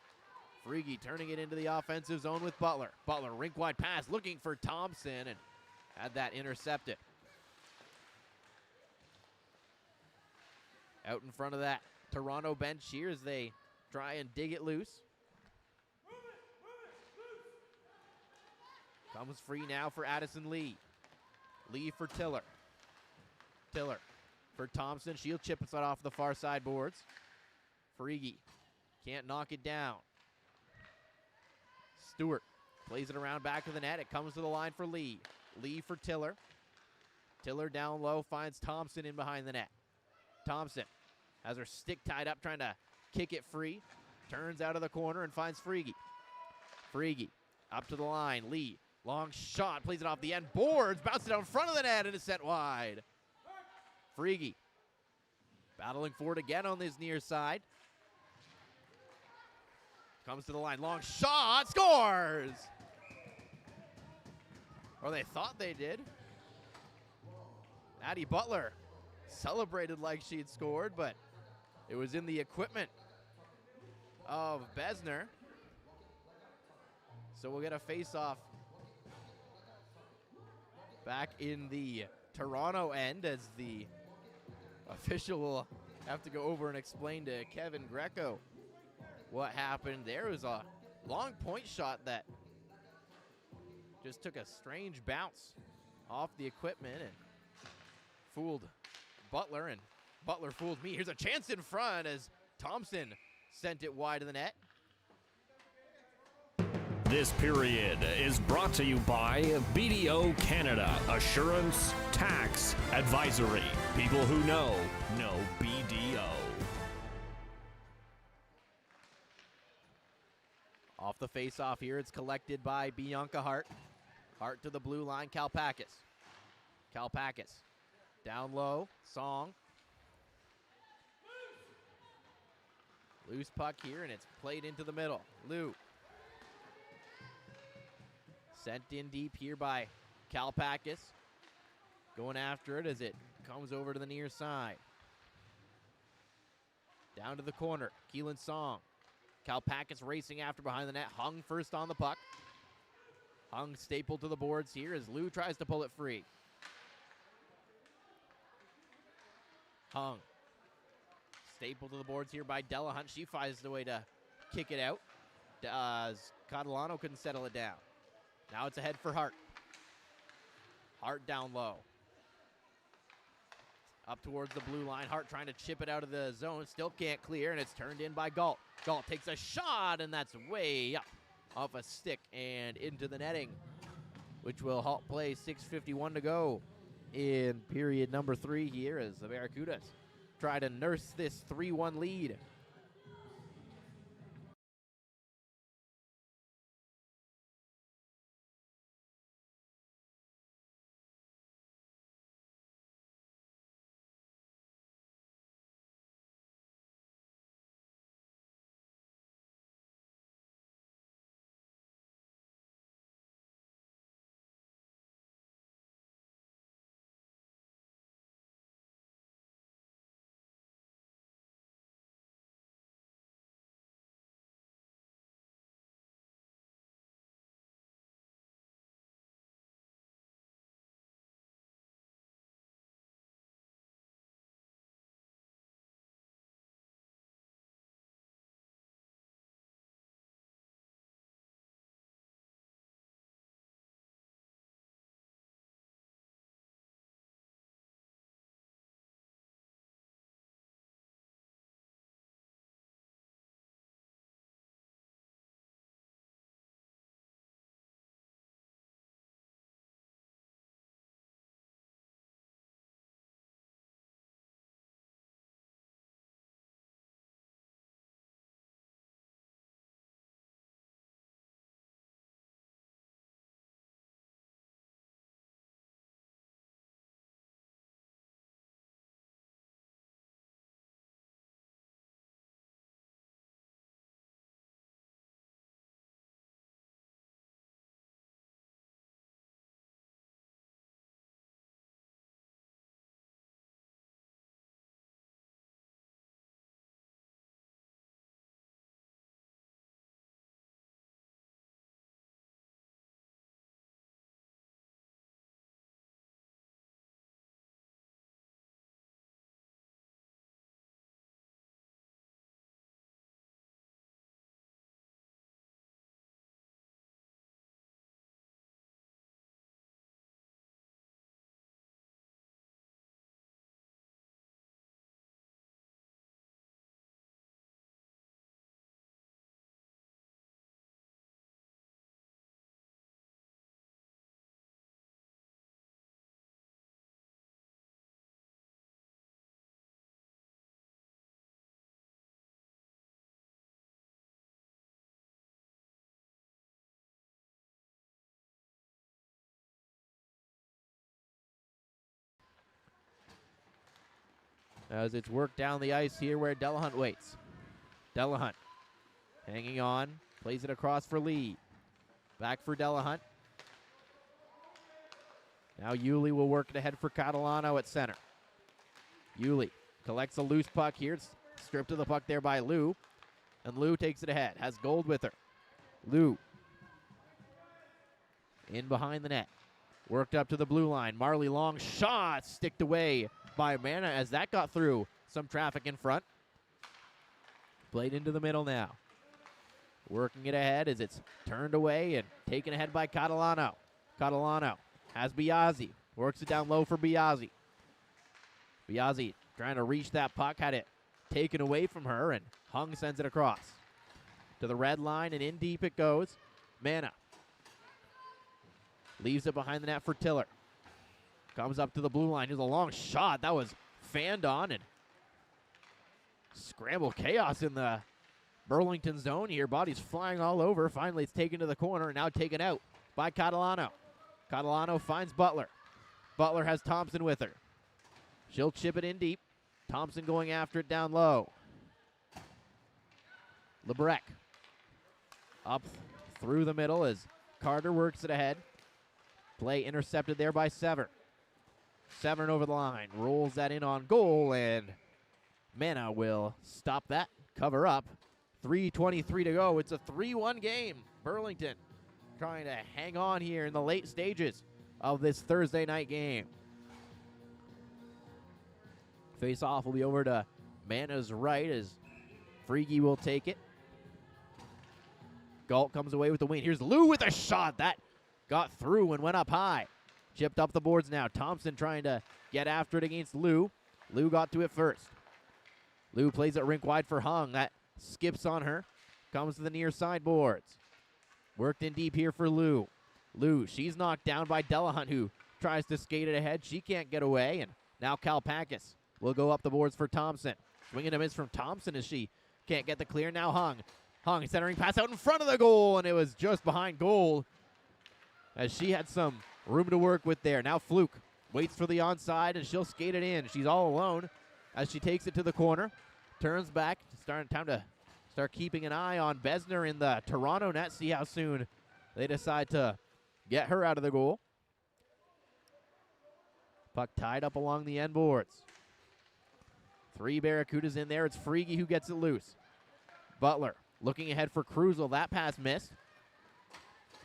Frege turning it into the offensive zone with Butler. Butler rink wide pass looking for Thompson and had that intercepted. Out in front of that Toronto bench here as they try and dig it loose. Comes free now for Addison Lee. Lee for Tiller. Tiller for Thompson. She'll chip it off the far side boards. Frege can't knock it down. Stewart plays it around back of the net. It comes to the line for Lee. Lee for Tiller. Tiller down low finds Thompson in behind the net. Thompson has her stick tied up trying to kick it free. Turns out of the corner and finds Frege. Frege up to the line. Lee. Long shot, plays it off the end, boards, bounces it out in front of the net, and it's sent wide. Frege battling for it again on this near side. Comes to the line, long shot, scores! Or they thought they did. Addie Butler celebrated like she'd scored, but it was in the equipment of Besner. So we'll get a face-off back in the Toronto end as the official will have to go over and explain to Kevin Greco what happened. There was a long point shot that just took a strange bounce off the equipment and fooled Butler, and Butler fooled me. Here's a chance in front as Thompson sent it wide of the net. This period is brought to you by BDO Canada Assurance Tax Advisory. People who know BDO. Off the face-off here, it's collected by Bianca Hart. Hart to the blue line, Kalpakis. Kalpakis down low, Song. Loose puck here, and it's played into the middle. Lou. Sent in deep here by Kalpakis. Going after it as it comes over to the near side. Down to the corner, Keelan Song. Kalpakis racing after behind the net. Hung first on the puck. Hung stapled to the boards here as Lou tries to pull it free. Hung. Stapled to the boards here by Delahunt. She finds the way to kick it out. Catalano couldn't settle it down. Now it's ahead for Hart. Hart down low. Up towards the blue line. Hart trying to chip it out of the zone. Still can't clear, and it's turned in by Galt. Galt takes a shot, and that's way up off a stick and into the netting, which will halt play. 6:51 to go in period number 3 here as the Barracudas try to nurse this 3-1 lead. As it's worked down the ice here where Delahunt waits. Delahunt hanging on, plays it across for Lee. Back for Delahunt. Now Yulee will work it ahead for Catalano at center. Yulee collects a loose puck here. It's stripped of the puck there by Lou. And Lou takes it ahead. Has Gold with her. Lou. In behind the net. Worked up to the blue line. Marley long shot. Sticked away by Mana as that got through some traffic in front. Played into the middle now. Working it ahead as it's turned away and taken ahead by Catalano. Catalano has Biazzi. Works it down low for Biazzi. Biazzi trying to reach that puck. Had it taken away from her, and Hung sends it across. To the red line, and in deep it goes. Mana. Leaves it behind the net for Tiller. Comes up to the blue line. Here's a long shot. That was fanned on, and scramble chaos in the Burlington zone here. Bodies flying all over. Finally, it's taken to the corner and now taken out by Catalano. Catalano finds Butler. Butler has Thompson with her. She'll chip it in deep. Thompson going after it down low. Lebrec up through the middle as Carter works it ahead. Play intercepted there by Severn. Severn over the line. Rolls that in on goal, and Mana will stop that. Cover up. 3:23 to go. It's a 3-1 game. Burlington trying to hang on here in the late stages of this Thursday night game. Face-off will be over to Mana's right as Freaky will take it. Galt comes away with the win. Here's Lou with a shot. That got through and went up high. Chipped up the boards now. Thompson trying to get after it against Lou. Lou got to it first. Lou plays it rink wide for Hung. That skips on her. Comes to the near side boards. Worked in deep here for Lou. Lou, she's knocked down by Delahunt, who tries to skate it ahead. She can't get away, and now Kalpakis will go up the boards for Thompson. Swinging a miss from Thompson as she can't get the clear. Now Hung. Hung centering pass out in front of the goal, and it was just behind goal as she had some room to work with there. Now Fluke waits for the onside, and she'll skate it in. She's all alone as she takes it to the corner. Turns back. Time to start keeping an eye on Besner in the Toronto net. See how soon they decide to get her out of the goal. Puck tied up along the end boards. 3 Barracudas in there. It's Freaky who gets it loose. Butler looking ahead for Cruzel. That pass missed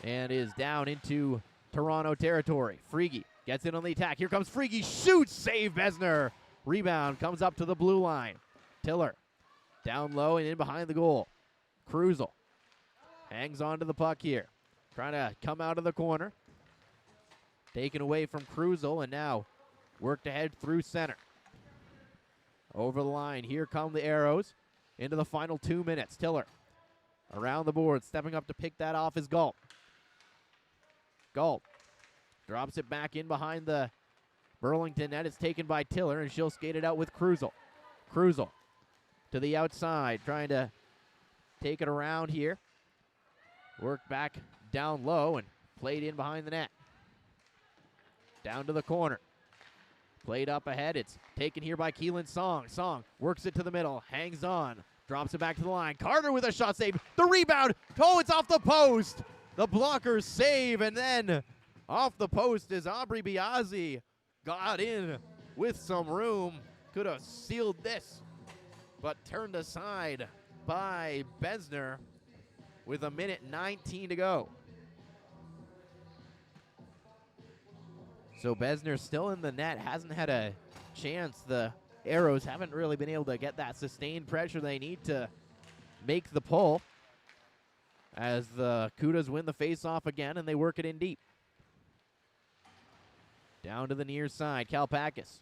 and is down into Toronto territory. Freaky gets in on the attack. Here comes Freaky. Shoots. Save Besner. Rebound comes up to the blue line. Tiller down low and in behind the goal. Cruzel hangs on to the puck here. Trying to come out of the corner. Taken away from Cruzel, and now worked ahead through center. Over the line. Here come the Aeros into the final 2 minutes. Tiller around the board. Stepping up to pick that off is Galt. Galt drops it back in behind the Burlington net. It's taken by Tiller, and she'll skate it out with Cruzel. Cruzel to the outside, trying to take it around here. Worked back down low and played in behind the net. Down to the corner. Played up ahead. It's taken here by Keelan Song. Song works it to the middle, hangs on, drops it back to the line. Carter with a shot save. The rebound. Oh, it's off the post. The blockers save, and then off the post is Aubrey Biazzi. Got in with some room. Could have sealed this, but turned aside by Besner with 1:19 to go. So Besner still in the net, hasn't had a chance. The Aeros haven't really been able to get that sustained pressure they need to make the pull as the Cudas win the face-off again, and they work it in deep. Down to the near side, Kalpakis.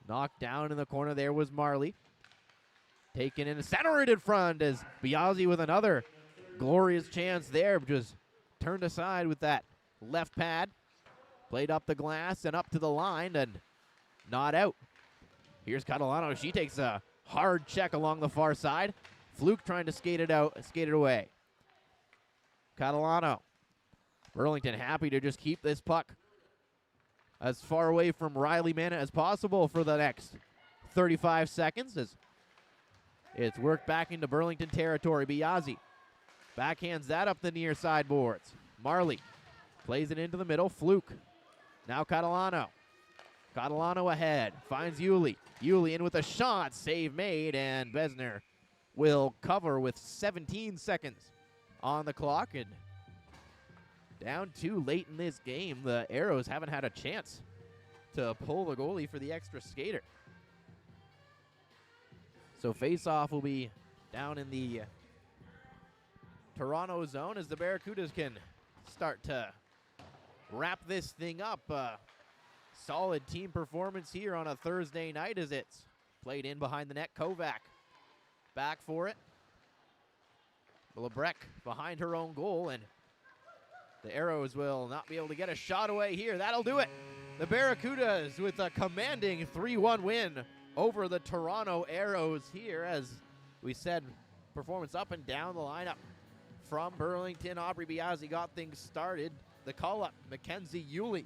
Knocked down in the corner there was Marley. Taken in, centered in front as Biazzi with another glorious chance there, just turned aside with that left pad. Played up the glass and up to the line and not out. Here's Catalano. She takes a hard check along the far side. Fluke trying to skate it away. Catalano. Burlington happy to just keep this puck as far away from Riley Mana as possible for the next 35 seconds as it's worked back into Burlington territory. Biazzi backhands that up the near side boards. Marley plays it into the middle. Fluke. Now Catalano. Catalano ahead, finds Yuli. Yuli in with a shot, save made, and Besner will cover with 17 seconds on the clock. And down 2 late in this game, the Aeros haven't had a chance to pull the goalie for the extra skater. So face-off will be down in the Toronto zone as the Barracudas can start to wrap this thing up. Solid team performance here on a Thursday night as it's played in behind the net. Kovac back for it. Lebrec behind her own goal, and the Aeros will not be able to get a shot away here. That'll do it. The Barracudas with a commanding 3-1 win over the Toronto Aeros here. As we said, performance up and down the lineup from Burlington. Aubrey Biazzi got things started. The call-up, Mackenzie Yuli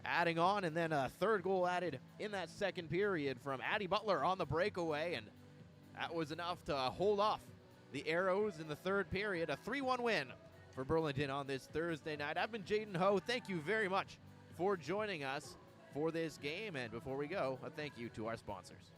adding on, and then a third goal added in that second period from Addie Butler on the breakaway, and that was enough to hold off the Aeros in the third period. A 3-1 win for Burlington on this Thursday night. I've been Jaden Ho. Thank you very much for joining us for this game, and before we go, a thank you to our sponsors.